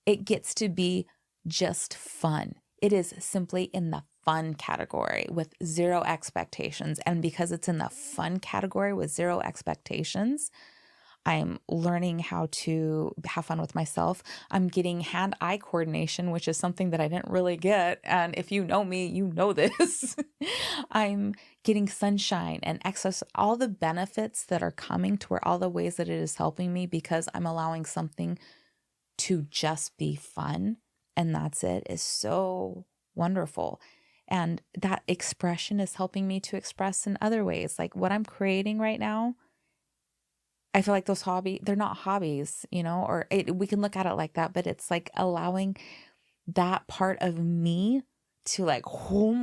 it gets to be just fun. It is simply in the fun category with zero expectations. And because it's in the fun category with zero expectations, I'm learning how to have fun with myself. I'm getting hand-eye coordination, which is something that I didn't really get. And if you know me, you know this. I'm getting sunshine and excess, all the benefits that are coming to where all the ways that it is helping me because I'm allowing something to just be fun. And that's it, is so wonderful. And that expression is helping me to express in other ways. Like what I'm creating right now, I feel like those they're not hobbies, we can look at it like that, but it's like allowing that part of me to like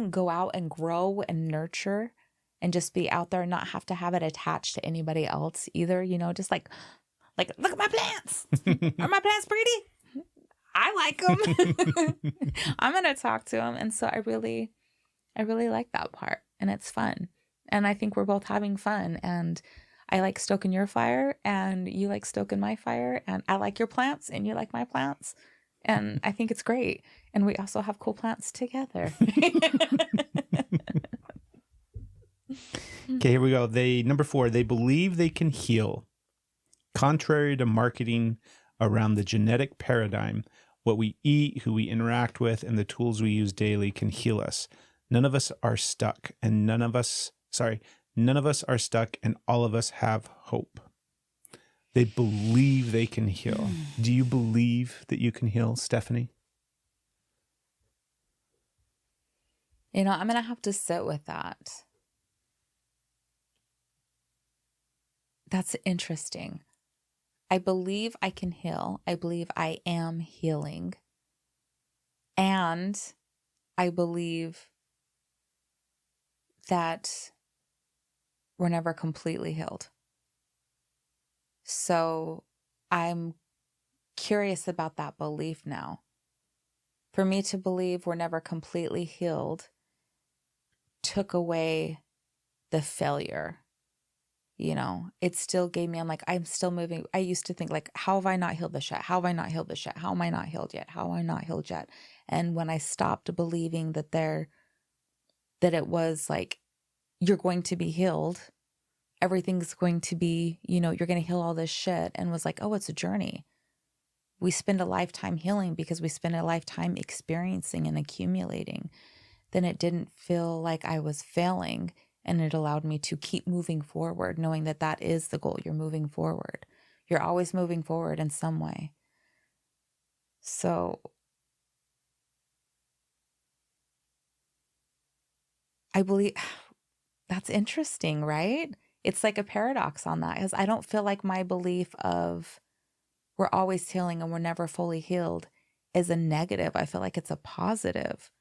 go out and grow and nurture and just be out there and not have to have it attached to anybody else either, just like, look at my plants. Are my plants pretty? I like them. I'm going to talk to them. And so I really like that part, and it's fun. And I think we're both having fun, and I like stoking your fire and you like stoking my fire, and I like your plants and you like my plants. And I think it's great. And we also have cool plants together. Okay, here we go. Number 4, they believe they can heal. Contrary to marketing around the genetic paradigm, what we eat, who we interact with, and the tools we use daily can heal us. None of us are stuck, and none of us are stuck, and all of us have hope. They believe they can heal. Do you believe that you can heal, Stephanie? I'm going to have to sit with that. That's interesting. I believe I can heal. I believe I am healing. And I believe that we're never completely healed. So I'm curious about that belief now. For me to believe we're never completely healed took away the failure. It still gave me, I'm still moving. I used to think like, how have I not healed this yet? How have I not healed this yet? How am I not healed yet? How am I not healed yet? And when I stopped believing that it was like, you're going to be healed, everything's going to be, you're going to heal all this shit, and was like, oh, it's a journey. We spend a lifetime healing because we spend a lifetime experiencing and accumulating. Then it didn't feel like I was failing. And it allowed me to keep moving forward, knowing that that is the goal. You're moving forward. You're always moving forward in some way. So I believe that's interesting, right? It's like a paradox on that, because I don't feel like my belief of we're always healing and we're never fully healed is a negative. I feel like it's a positive.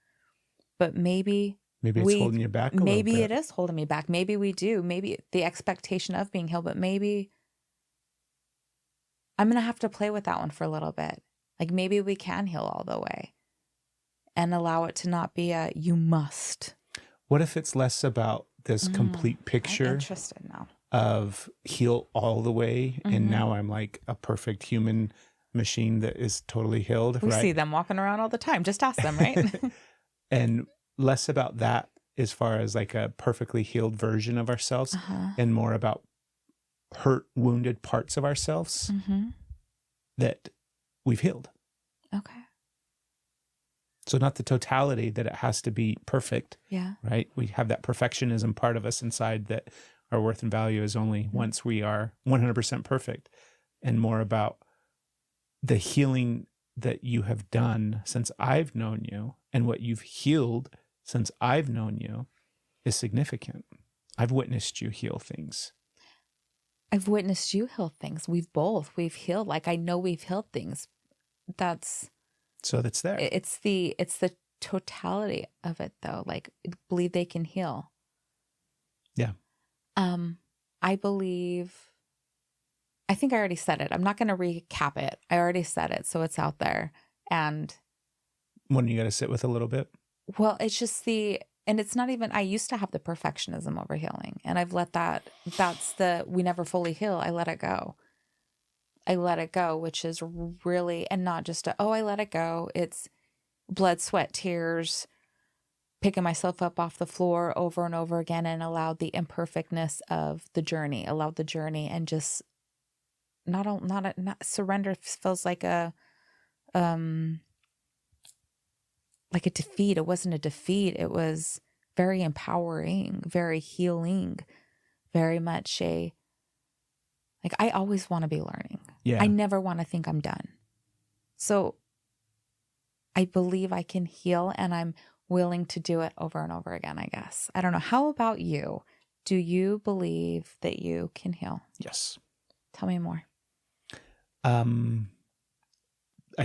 But maybe it's holding you back a little bit. Maybe it is holding me back. Maybe we do. Maybe the expectation of being healed, but maybe I'm going to have to play with that one for a little bit. Like maybe we can heal all the way and allow it to not be a you must. What if it's less about this complete picture I'm interested now. of heal all the way, and now I'm like a perfect human machine that is totally healed, We right? see them walking around all the time. Just ask them, right? And less about that as far as like a perfectly healed version of ourselves and more about hurt, wounded parts of ourselves that we've healed. Okay. So not the totality that it has to be perfect. Yeah. Right? We have that perfectionism part of us inside that our worth and value is only once we are 100% perfect, and more about the healing that you have done since I've known you and what you've healed since I've known you is significant. I've witnessed you heal things. I've witnessed you heal things. We've healed. Like, I know we've healed things. That's there. It's the totality of it, though. Like, believe they can heal. Yeah. I think I already said it. I'm not going to recap it. I already said it, so it's out there. And when you got to sit with a little bit. Well, it's just and it's not even, I used to have the perfectionism over healing, and I've let we never fully heal. I let it go. Which is really, and not just I let it go. It's blood, sweat, tears, picking myself up off the floor over and over again, and allowed the imperfectness of the journey, and just not surrender feels like a defeat. It wasn't a defeat. It was very empowering, very healing, very much I always want to be learning. Yeah. I never want to think I'm done. So I believe I can heal, and I'm willing to do it over and over again, I guess. I don't know. How about you? Do you believe that you can heal? Yes. Tell me more. I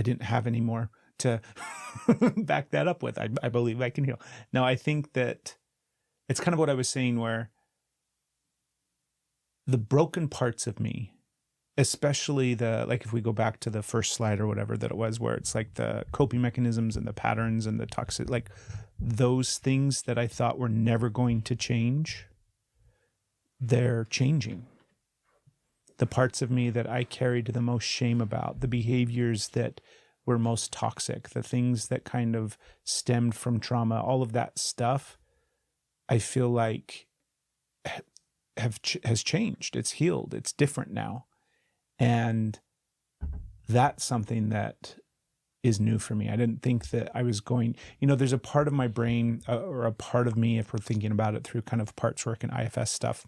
didn't have any more to back that up with. I believe I can heal. Now, I think that it's kind of what I was saying, where the broken parts of me, especially if we go back to the first slide or whatever that it was, where it's like the coping mechanisms and the patterns and the toxic, like those things that I thought were never going to change, they're changing. The parts of me that I carried the most shame about, the behaviors that were most toxic, the things that kind of stemmed from trauma, all of that stuff, I feel like has changed. It's healed. It's different now. And that's something that is new for me. I didn't think that I was going, there's a part of my brain or a part of me, if we're thinking about it through kind of parts work and IFS stuff,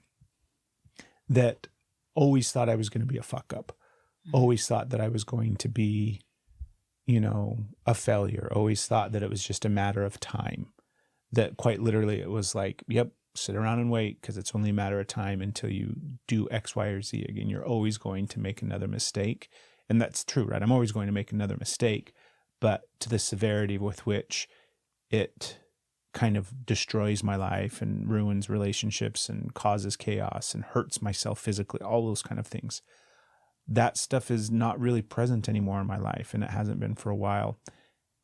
that always thought I was going to be a fuck up. Always thought that I was going to be, a failure. Always thought that it was just a matter of time. That quite literally it was like, yep, sit around and wait, because it's only a matter of time until you do X, Y, or Z again. You're always going to make another mistake. And that's true, right? I'm always going to make another mistake, but to the severity with which it kind of destroys my life and ruins relationships and causes chaos and hurts myself physically, all those kind of things. That stuff is not really present anymore in my life, and it hasn't been for a while.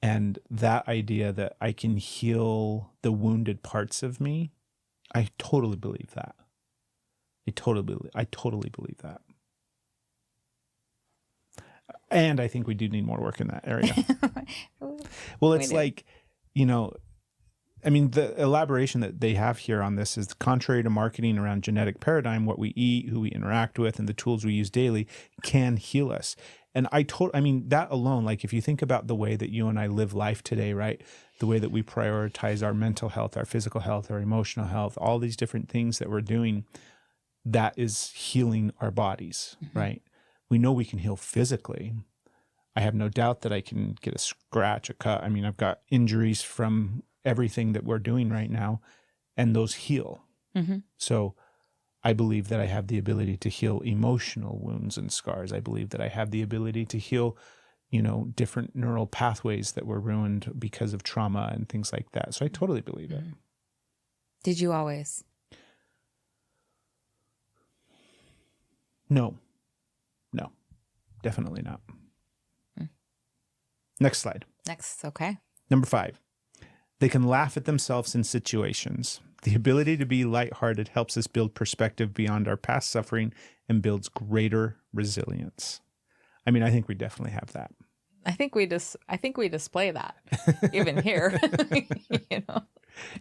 And that idea that I can heal the wounded parts of me, I totally believe that. I totally believe that. And I think we do need more work in that area. Well, it's like, the elaboration that they have here on this is contrary to marketing around genetic paradigm, what we eat, who we interact with, and the tools we use daily can heal us. And that alone, like if you think about the way that you and I live life today, right? The way that we prioritize our mental health, our physical health, our emotional health, all these different things that we're doing, that is healing our bodies, right? We know we can heal physically. I have no doubt that I can get a scratch, a cut. I've got injuries from everything that we're doing right now, and those heal. So I believe that I have the ability to heal emotional wounds and scars. I believe that I have the ability to heal, different neural pathways that were ruined because of trauma and things like that. So I totally believe it. Did you always? No, definitely not. Next slide. Next, okay. Number 5. They can laugh at themselves in situations. The ability to be lighthearted helps us build perspective beyond our past suffering and builds greater resilience. I think we definitely have that. I think we display that even here,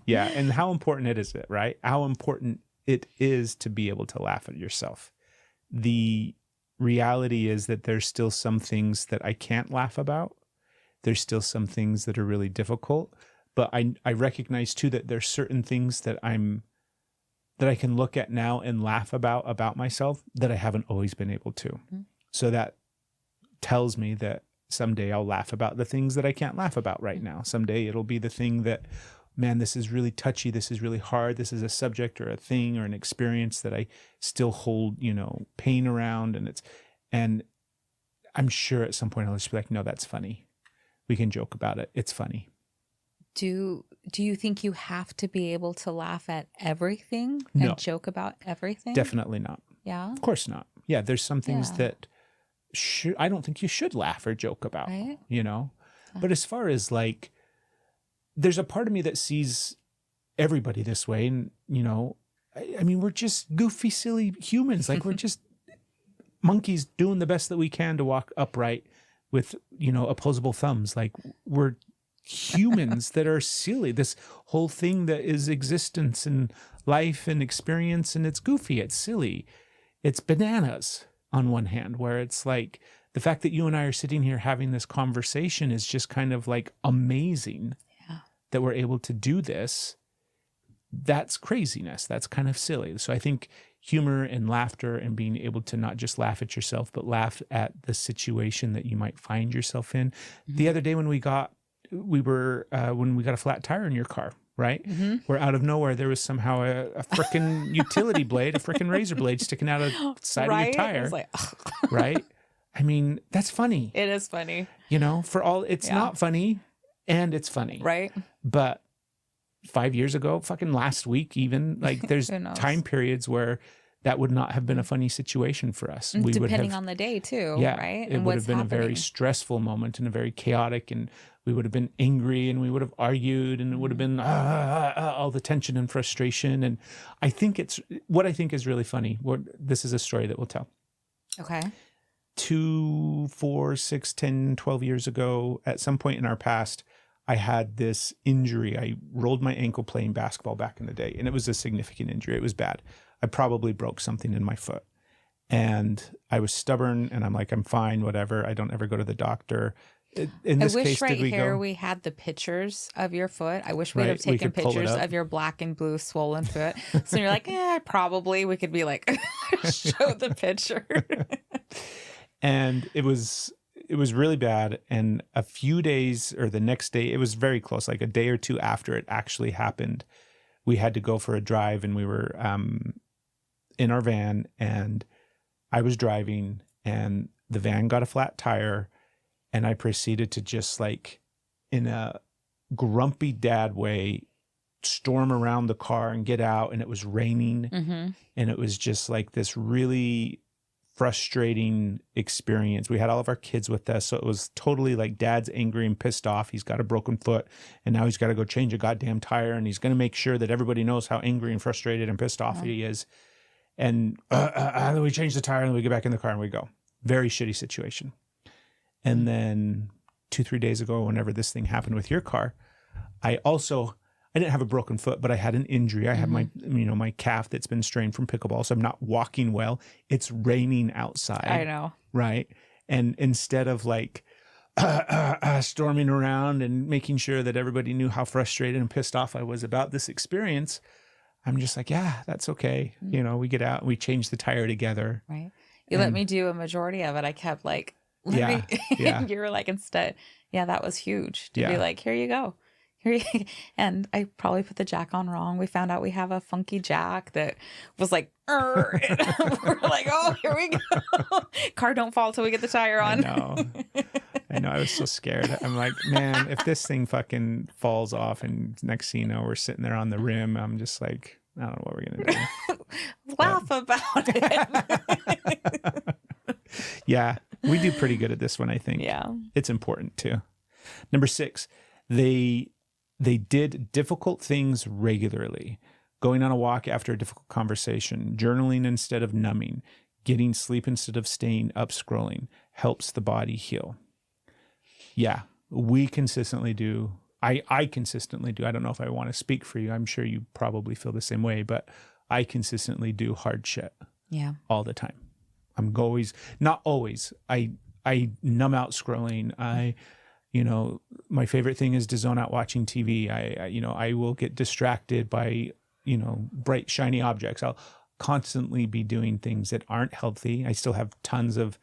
Yeah. And how important it is, right? How important it is to be able to laugh at yourself. The reality is that there's still some things that I can't laugh about. There's still some things that are really difficult, but I recognize too that there's certain things that I can look at now and laugh about myself that I haven't always been able to. Mm-hmm. So that tells me that someday I'll laugh about the things that I can't laugh about right now. Someday it'll be the thing that, man, this is really touchy. This is really hard. This is a subject or a thing or an experience that I still hold, pain around. And I'm sure at some point I'll just be like, no, that's funny. We can joke about it. It's funny. Do you think you have to be able to laugh at everything and joke about everything? Definitely not. Yeah. Of course not. Yeah. There's some things that I don't think you should laugh or joke about, right? But as far as like, there's a part of me that sees everybody this way. And, I mean, we're just goofy, silly humans. Like we're just monkeys doing the best that we can to walk upright with, opposable thumbs. Like we're humans that are silly. This whole thing that is existence and life and experience, and it's goofy, it's silly, it's bananas on one hand, where it's like the fact that you and I are sitting here having this conversation is just kind of like amazing. That we're able to do this. That's craziness. That's kind of silly. So I think humor and laughter and being able to not just laugh at yourself, but laugh at the situation that you might find yourself in. Mm-hmm. The other day when we got a flat tire in your car, right? Mm-hmm. Where out of nowhere there was somehow a freaking utility blade, a freaking razor blade sticking out of the side of your tire. It was like, right? I mean, that's funny. It is funny. For all, it's not funny and it's funny. Right. But 5 years ago, fucking last week even, like there's time periods where that would not have been a funny situation for us. Depending on the day too, right? It would have been a very stressful moment and a very chaotic, and we would have been angry and we would have argued, and it would have been all the tension and frustration. And I think what I think is really funny. This is a story that we'll tell. Okay. 2, 4, 6, 10, 12 years ago, at some point in our past, I had this injury. I rolled my ankle playing basketball back in the day, and it was a significant injury. It was bad. I probably broke something in my foot, and I was stubborn, and I'm like, I'm fine, whatever. I don't ever go to the doctor. In this case, did we go? We had the pictures of your foot. I wish we'd have taken pictures of your black and blue swollen foot. So you're like, probably we could be like, show the picture. And it was really bad. And a few days, or the next day, it was very close, like a day or two after it actually happened, we had to go for a drive, and we were in our van, and I was driving, and the van got a flat tire, and I proceeded to just like, in a grumpy dad way, storm around the car and get out, and it was raining. Mm-hmm. And it was just like this really frustrating experience. We had all of our kids with us, so it was totally like dad's angry and pissed off. He's got a broken foot, and now he's got to go change a goddamn tire, and he's going to make sure that everybody knows how angry and frustrated and pissed off he is. And then we change the tire, and we get back in the car and we go. Very shitty situation. And then 2-3 days ago, whenever this thing happened with your car, I didn't have a broken foot, but I had an injury. I have my calf that's been strained from pickleball, so I'm not walking well. It's raining outside. I know. Right? And instead of like storming around and making sure that everybody knew how frustrated and pissed off I was about this experience, I'm just like, yeah, that's okay. Mm-hmm. We get out and we change the tire together. Right. You let me do a majority of it. I kept like, yeah. You were like, instead, that was huge to be like, here you go. And I probably put the jack on wrong. We found out we have a funky jack that was like, we're like, oh, here we go. Car don't fall till we get the tire on. I know. I was so scared. I'm like, man, if this thing fucking falls off, and next thing you know, we're sitting there on the rim, I'm just like, I don't know what we're going to do. Laugh about it. Yeah, we do pretty good at this one, I think. Yeah. It's important too. Number 6, they did difficult things regularly. Going on a walk after a difficult conversation, journaling instead of numbing, getting sleep instead of staying up scrolling helps the body heal. Yeah, we consistently do I consistently do. I don't know if I want to speak for you. I'm sure you probably feel the same way, but I consistently do hard shit Yeah. all the time. I'm always, not always. I numb out scrolling. My favorite thing is to zone out watching TV. I will get distracted by, bright, shiny objects. I'll constantly be doing things that aren't healthy. I still have tons of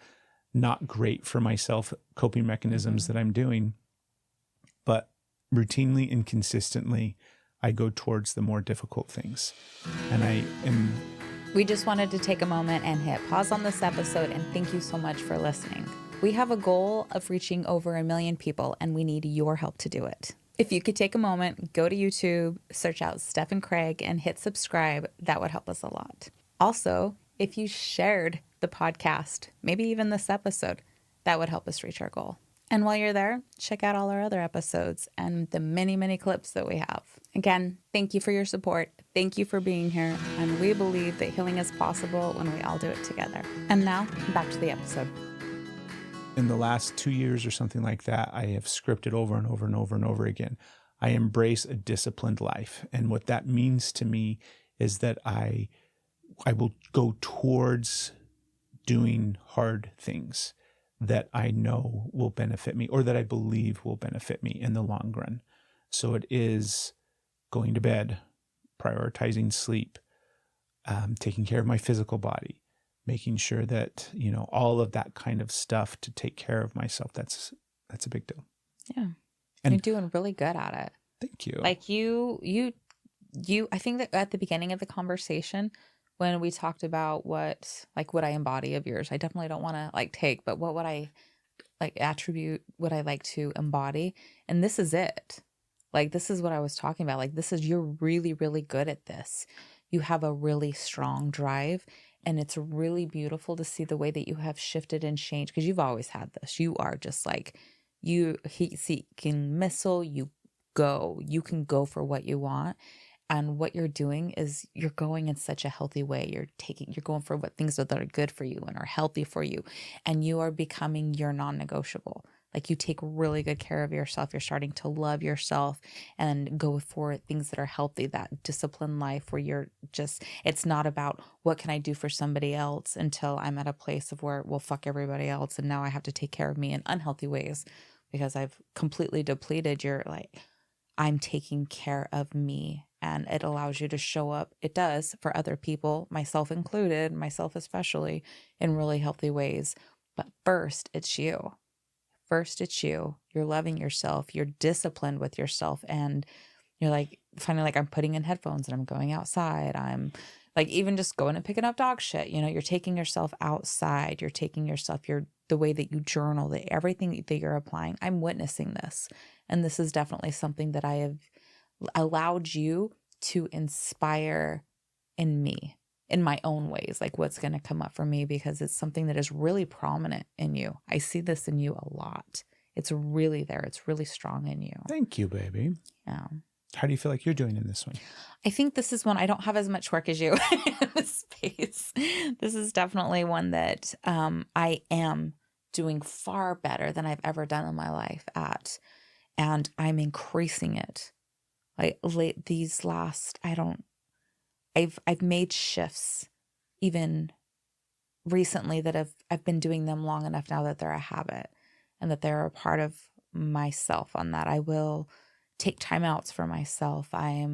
not great for myself coping mechanisms that I'm doing, but routinely and consistently, I go towards the more difficult things. And We just wanted to take a moment and hit pause on this episode and thank you so much for listening. We have a goal of reaching over 1 million people and we need your help to do it. If you could take a moment, go to YouTube, search out Steph and Craig and hit subscribe, that would help us a lot. Also, if you shared the podcast, maybe even this episode, that would help us reach our goal. And while you're there, check out all our other episodes and the many, many clips that we have. Again, thank you for your support. Thank you for being here. And we believe that healing is possible when we all do it together. And now, back to the episode. in the last 2 years or something like that, I have scripted over and over and over and over again. I embrace a disciplined life. And what that means to me is that I will go towards doing hard things that I know will benefit me or that I believe will benefit me in the long run. So it is going to bed, prioritizing sleep, taking care of my physical body, making sure that, all of that kind of stuff to take care of myself. That's a big deal. Yeah. And you're doing really good at it. Thank you. Like you, I think that at the beginning of the conversation, when we talked about what I embody of yours, I definitely don't want to take, but what would I attribute, what I like to embody? And this is it. This is what I was talking about. You're really, really good at this. You have a really strong drive, and it's really beautiful to see the way that you have shifted and changed, because you've always had this. You are just you heat-seeking missile. You can go for what you want. And what you're doing is you're going in such a healthy way. You're going for what things that are good for you and are healthy for you. And you are becoming your non-negotiable. You take really good care of yourself. You're starting to love yourself and go for things that are healthy, that disciplined life where you're just, it's not about what can I do for somebody else until I'm at a place of where, well, fuck everybody else. And now I have to take care of me in unhealthy ways because I've completely depleted your, I'm taking care of me. And it allows you to show up. It does for other people, myself included, myself especially, in really healthy ways. But first, it's you. First, it's you. You're loving yourself. You're disciplined with yourself. And you're finally I'm putting in headphones and I'm going outside. I'm even just going and picking up dog shit. You're taking yourself outside. You're taking yourself, the way that you journal, everything that you're applying. I'm witnessing this. And this is definitely something that I have allowed you to inspire in me in my own ways, what's going to come up for me, because it's something that is really prominent in you. I see this in you a lot. It's really there. It's really strong in you. Thank you, baby. Yeah. How do you feel like you're doing in this one? I think this is one I don't have as much work as you in this space. This is definitely one that I am doing far better than I've ever done in my life at, and I'm increasing it. I've made shifts even recently that I've been doing them long enough now that they're a habit and that they're a part of myself. On that, I will take timeouts for myself. I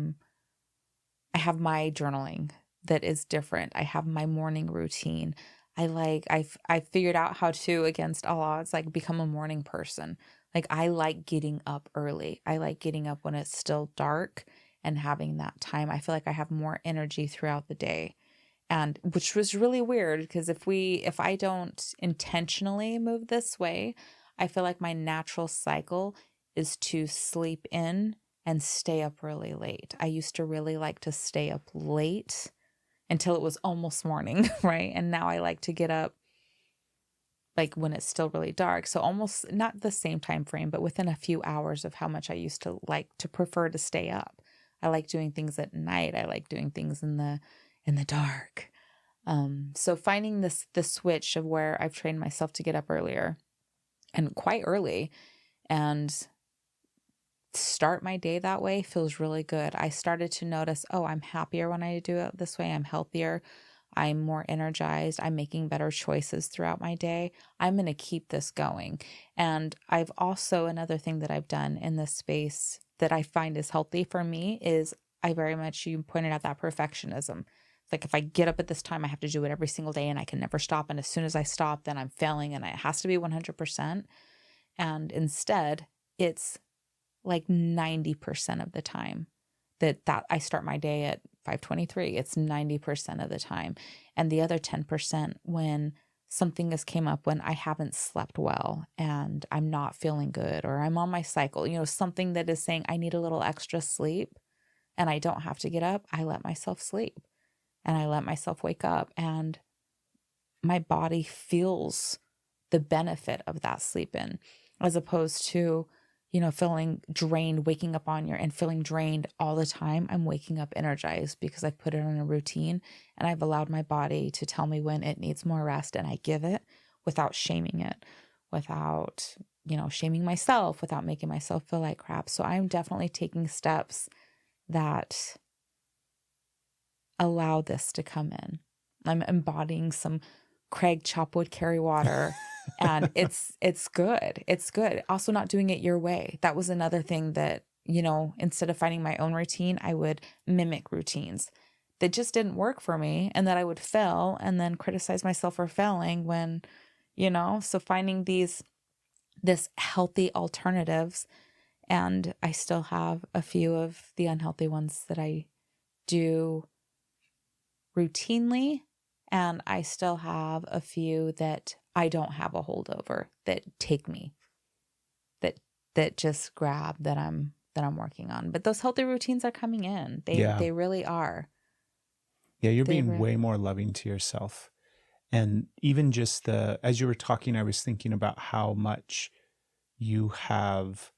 have my journaling that is different. I have my morning routine. I've figured out how to, against all odds, become a morning person. I like getting up early. I like getting up when it's still dark and having that time. I feel like I have more energy throughout the day. And which was really weird, because if I don't intentionally move this way, I feel like my natural cycle is to sleep in and stay up really late. I used to really like to stay up late until it was almost morning, right? And now I like to get up when it's still really dark. So almost not the same time frame, but within a few hours of how much I used to prefer to stay up. I like doing things at night. I like doing things in the dark. So finding the switch of where I've trained myself to get up earlier and quite early, and start my day that way feels really good. I started to notice, oh, I'm happier when I do it this way. I'm healthier. I'm more energized. I'm making better choices throughout my day. I'm going to keep this going. And I've also, another thing that I've done in this space that I find is healthy for me is I very much, you pointed out that perfectionism. It's like if I get up at this time, I have to do it every single day and I can never stop. And as soon as I stop, then I'm failing and it has to be 100%. And instead, it's like 90% of the time that I start my day at 5:23. It's 90% of the time. And the other 10% when something has came up, when I haven't slept well and I'm not feeling good, or I'm on my cycle, something that is saying I need a little extra sleep and I don't have to get up, I let myself sleep and I let myself wake up, and my body feels the benefit of that sleep in, as opposed to feeling drained, waking up and feeling drained all the time. I'm waking up energized because I've put it on a routine and I've allowed my body to tell me when it needs more rest, and I give it without shaming it, without, shaming myself, without making myself feel like crap. So I'm definitely taking steps that allow this to come in. I'm embodying some Craig chopwood carry water. And it's good. It's good. Also not doing it your way. That was another thing that, instead of finding my own routine, I would mimic routines that just didn't work for me, and that I would fail and then criticize myself for failing when, so finding this healthy alternatives. And I still have a few of the unhealthy ones that I do routinely. And I still have a few that I don't have a hold over, that take me, that just grab, that I'm working on. But those healthy routines are coming in. They really are. Yeah, you're being way more loving to yourself. And even just as you were talking, I was thinking about how much you have.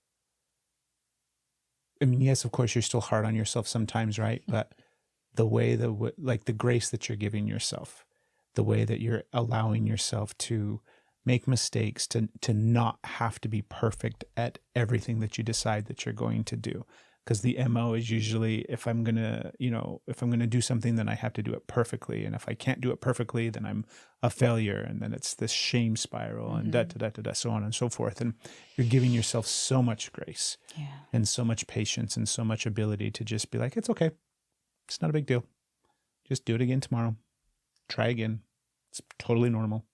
I mean, yes, of course, you're still hard on yourself sometimes, right? But the way like the grace that you're giving yourself, the way that you're allowing yourself to make mistakes, to not have to be perfect at everything that you decide that you're going to do. Because the MO is usually, if I'm going to do something, then I have to do it perfectly. And if I can't do it perfectly, then I'm a failure. And then it's this shame spiral and so on and so forth. And you're giving yourself so much grace and so much patience and so much ability to just be like, it's okay. It's not a big deal. Just do it again tomorrow. Try again. It's totally normal.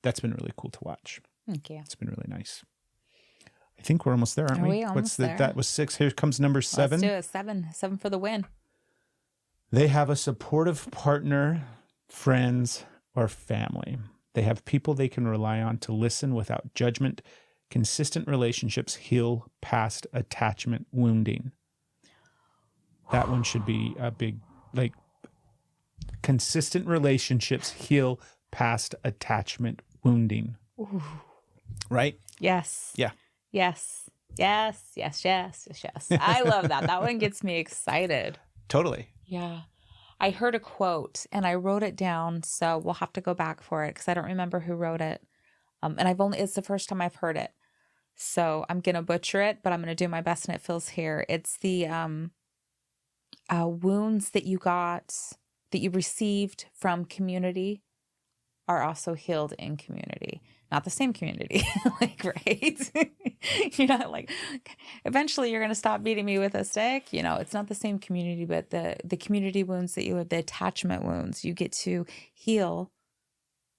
That's been really cool to watch. Thank you. It's been really nice. I think we're almost there, aren't we? Almost there? That was 6. Here comes number 7. Let's do it. 7 for the win. They have a supportive partner, friends, or family. They have people they can rely on to listen without judgment. Consistent relationships heal past attachment wounding. That one should be a big, consistent relationships heal past attachment wounding. Ooh. Right? Yes. Yeah. Yes. Yes. Yes. Yes. Yes. Yes. I love that. That one gets me excited. Totally. Yeah. I heard a quote and I wrote it down, so we'll have to go back for it because I don't remember who wrote it. And it's the first time I've heard it. So I'm going to butcher it, but I'm going to do my best, and it feels here. It's the wounds that you received from community are also healed in community. Not the same community, right? You're not like, eventually you're going to stop beating me with a stick. It's not the same community, but the community wounds that you have, the attachment wounds, you get to heal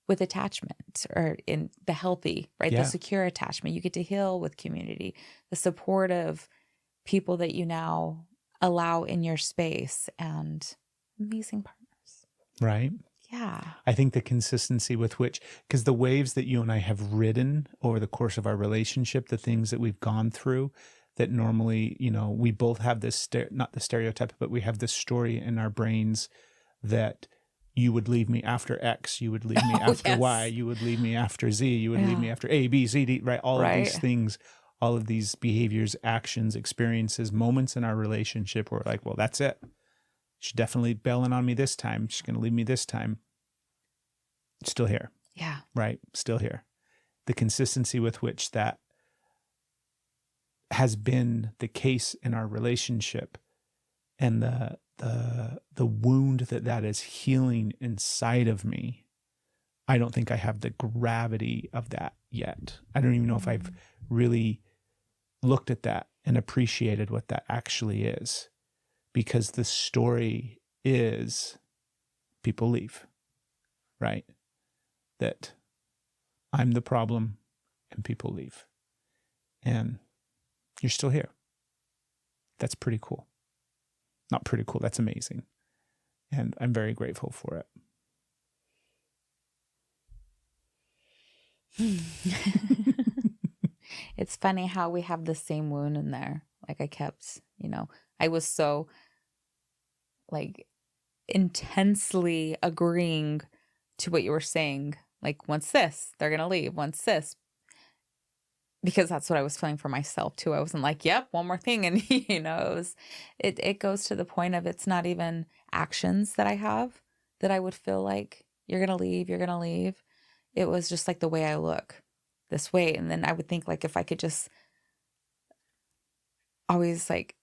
with attachment, or in the healthy, right? Yeah. The secure attachment, you get to heal with community, the supportive people that you now allow in your space, and amazing partners. Right. Yeah. I think the consistency with which, because the waves that you and I have ridden over the course of our relationship, the things that we've gone through, that normally, we both have this, not the stereotype, but we have this story in our brains that you would leave me after X, you would leave me after Y, you would leave me after Z, you would leave me after A, B, C, D, right? All of these things, all of these behaviors, actions, experiences, moments in our relationship where we're like, well, that's it. She's definitely bailing on me this time. She's going to leave me this time. Still here. Yeah. Right? Still here. The consistency with which that has been the case in our relationship, and the wound that is healing inside of me, I don't think I have the gravity of that yet. I don't even know if I've really looked at that and appreciated what that actually is, because the story is people leave, right? That I'm the problem and people leave. And you're still here. That's pretty cool. Not pretty cool. That's amazing. And I'm very grateful for it. It's funny how we have the same wound in there. Like I kept, I was so like intensely agreeing to what you were saying. Like, once this, they're going to leave. Once this. Because that's what I was feeling for myself too. I wasn't like, yep, one more thing. And, it goes to the point of, it's not even actions that I have that I would feel like you're going to leave, you're going to leave. It was just like the way I look this way. And then I would think, like, if I could just always like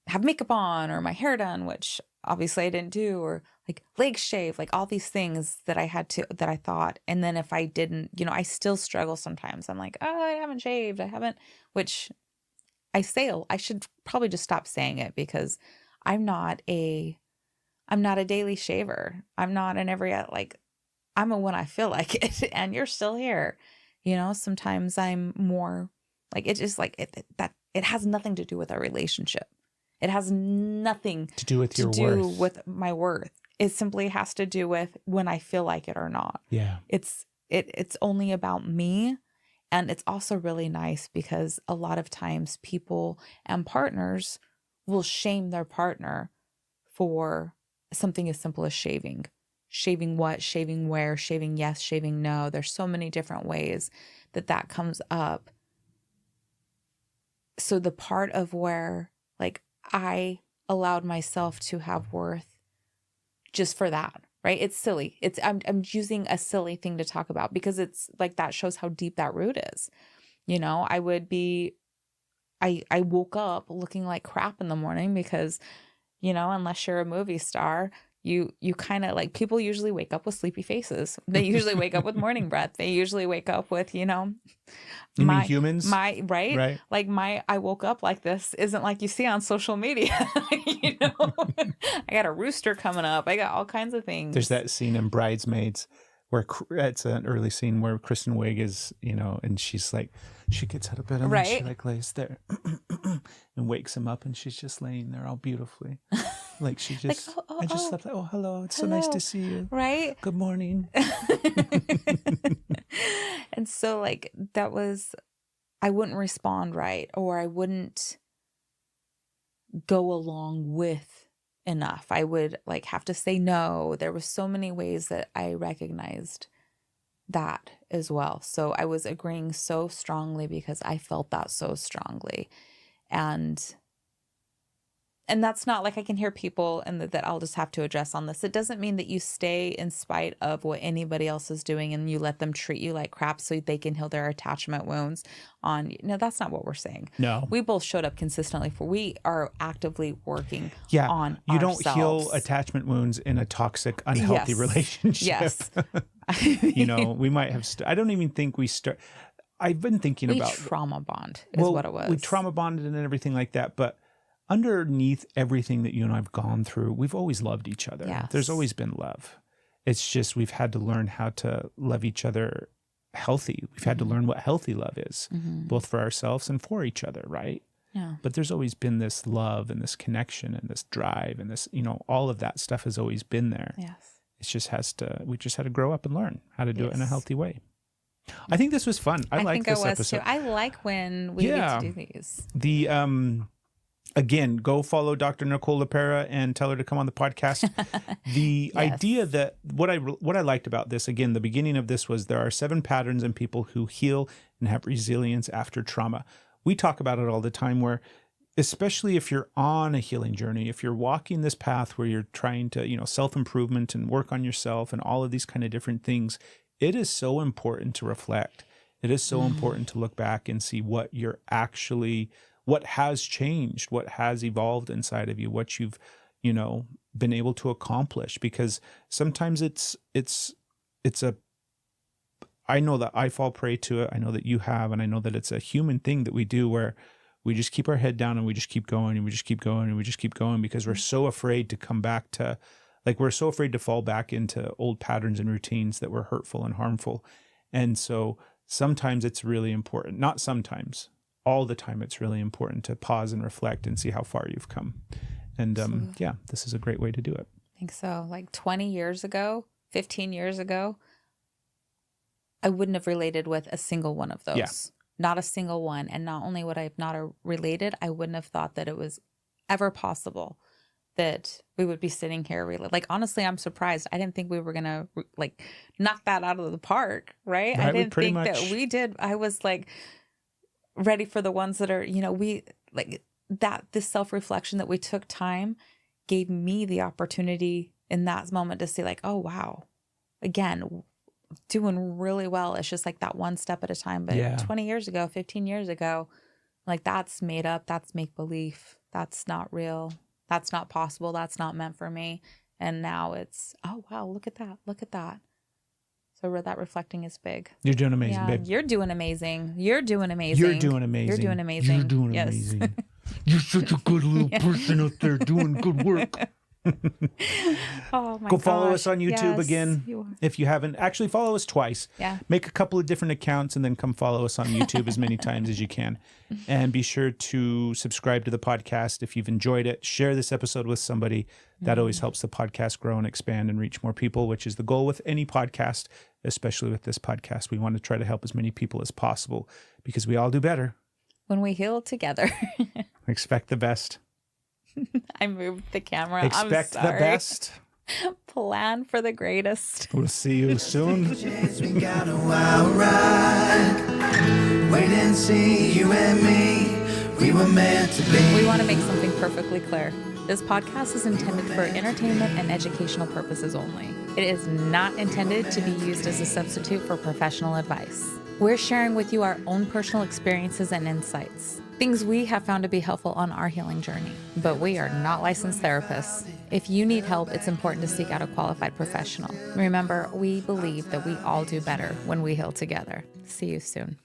have makeup on or my hair done, which obviously I didn't do, or like legs shaved, like all these things that I thought. And then if I didn't, I still struggle sometimes. I'm like, oh, I haven't shaved. Which I should probably just stop saying it, because I'm not a daily shaver. I'm not an I'm a when I feel like it, and you're still here. Sometimes I'm more like, it's just like it has nothing to do with our relationship. It has nothing to do with with my worth. It simply has to do with when I feel like it or not. Yeah. It's only about me. And it's also really nice because a lot of times people and partners will shame their partner for something as simple as shaving. Shaving what, shaving where, shaving yes, shaving no. There's so many different ways that comes up. So the part of where like I allowed myself to have worth just for that, right? It's silly. I'm using a silly thing to talk about because it's like, that shows how deep that root is. I woke up looking like crap in the morning because, unless you're a movie star, you kind of like, people usually wake up with sleepy faces. They usually wake up with morning breath. They usually wake up with, You mean humans? Right? Like I woke up like this isn't like you see on social media. I got a rooster coming up. I got all kinds of things. There's that scene in Bridesmaids where it's an early scene where Kristen Wiig is, and she's like, she gets out of bed and then she like lays there and wakes him up, and she's just laying there all beautifully. Like she just, like, I just slept like, oh, hello. It's so nice to see you. Right? Good morning. And so like I wouldn't respond right, or I wouldn't go along with enough. I would like have to say no. There were so many ways that I recognized that as well. So I was agreeing so strongly because I felt that so strongly. And that's not like, I can hear people and that I'll just have to address on this. It doesn't mean that you stay in spite of what anybody else is doing and you let them treat you like crap so they can heal their attachment wounds on. No, that's not what we're saying. No. We both showed up consistently we are actively working on you ourselves. don't heal attachment wounds in a toxic, unhealthy relationship. Yes. We might have, I don't even think we start. I've been thinking about trauma bond is what it was. We trauma bonded and everything like that. But underneath everything that you and I've gone through, we've always loved each other. Yes. There's always been love. It's just we've had to learn how to love each other healthy. We've had to learn what healthy love is, both for ourselves and for each other, right? Yeah. But there's always been this love and this connection and this drive and this, all of that stuff has always been there. Yes. It just we just had to grow up and learn how to do it in a healthy way. I think this was fun. I like this episode. Too. I like when we get to do these. Again, go follow Dr. Nicole LaPera and tell her to come on the podcast. The idea that what I liked about this, again, the beginning of this was there are 7 patterns in people who heal and have resilience after trauma. We talk about it all the time where, especially if you're on a healing journey, if you're walking this path where you're trying to, self-improvement and work on yourself and all of these kind of different things, it is so important to reflect It is so important to look back and see what what has changed, what has evolved inside of you, what you've, been able to accomplish. Because sometimes I know that I fall prey to it. I know that you have, and I know that it's a human thing that we do where we just keep our head down and we just keep going and we just keep going and we just keep going because we're so afraid to come back to, we're so afraid to fall back into old patterns and routines that were hurtful and harmful. And so sometimes it's really important, not sometimes, all the time it's really important to pause and reflect and see how far you've come. And this is a great way to do it. I think so. 20 years ago, 15 years ago, I wouldn't have related with a single one of those. Yeah. Not a single one. And not only would I have not related, I wouldn't have thought that it was ever possible that we would be sitting here. Honestly, I'm surprised. I didn't think we were going to knock that out of the park, right? I didn't think that we did. I was ready for the ones that are, this self-reflection that we took time gave me the opportunity in that moment to see oh, wow, again, doing really well. It's just that one step at a time. But 20 years ago, 15 years ago, that's made up. That's make believe. That's not real. That's not possible. That's not meant for me. And now it's, oh, wow, look at that. Look at that. So that reflecting is big. You're doing amazing, babe. You're doing amazing. You're doing amazing. You're doing amazing. You're doing amazing. You're doing amazing. You're such a good little person out there doing good work. Oh my Go follow us on YouTube again. If you haven't, actually follow us twice. Yeah. Make a couple of different accounts and then come follow us on YouTube as many times as you can. And be sure to subscribe to the podcast if you've enjoyed it. Share this episode with somebody. That always helps the podcast grow and expand and reach more people, which is the goal with any podcast, especially with this podcast. We want to try to help as many people as possible because we all do better when we heal together. Expect the best. I moved the camera. Expect I'm sorry. the best. Plan for the greatest. We'll see you soon. We got a wild ride. Wait and see, you and me. We were meant to be. We want to make something perfectly clear. This podcast is intended for entertainment and educational purposes only. It is not intended to be used as a substitute for professional advice. We're sharing with you our own personal experiences and insights. Things we have found to be helpful on our healing journey, but we are not licensed therapists. If you need help, it's important to seek out a qualified professional. Remember, we believe that we all do better when we heal together. See you soon.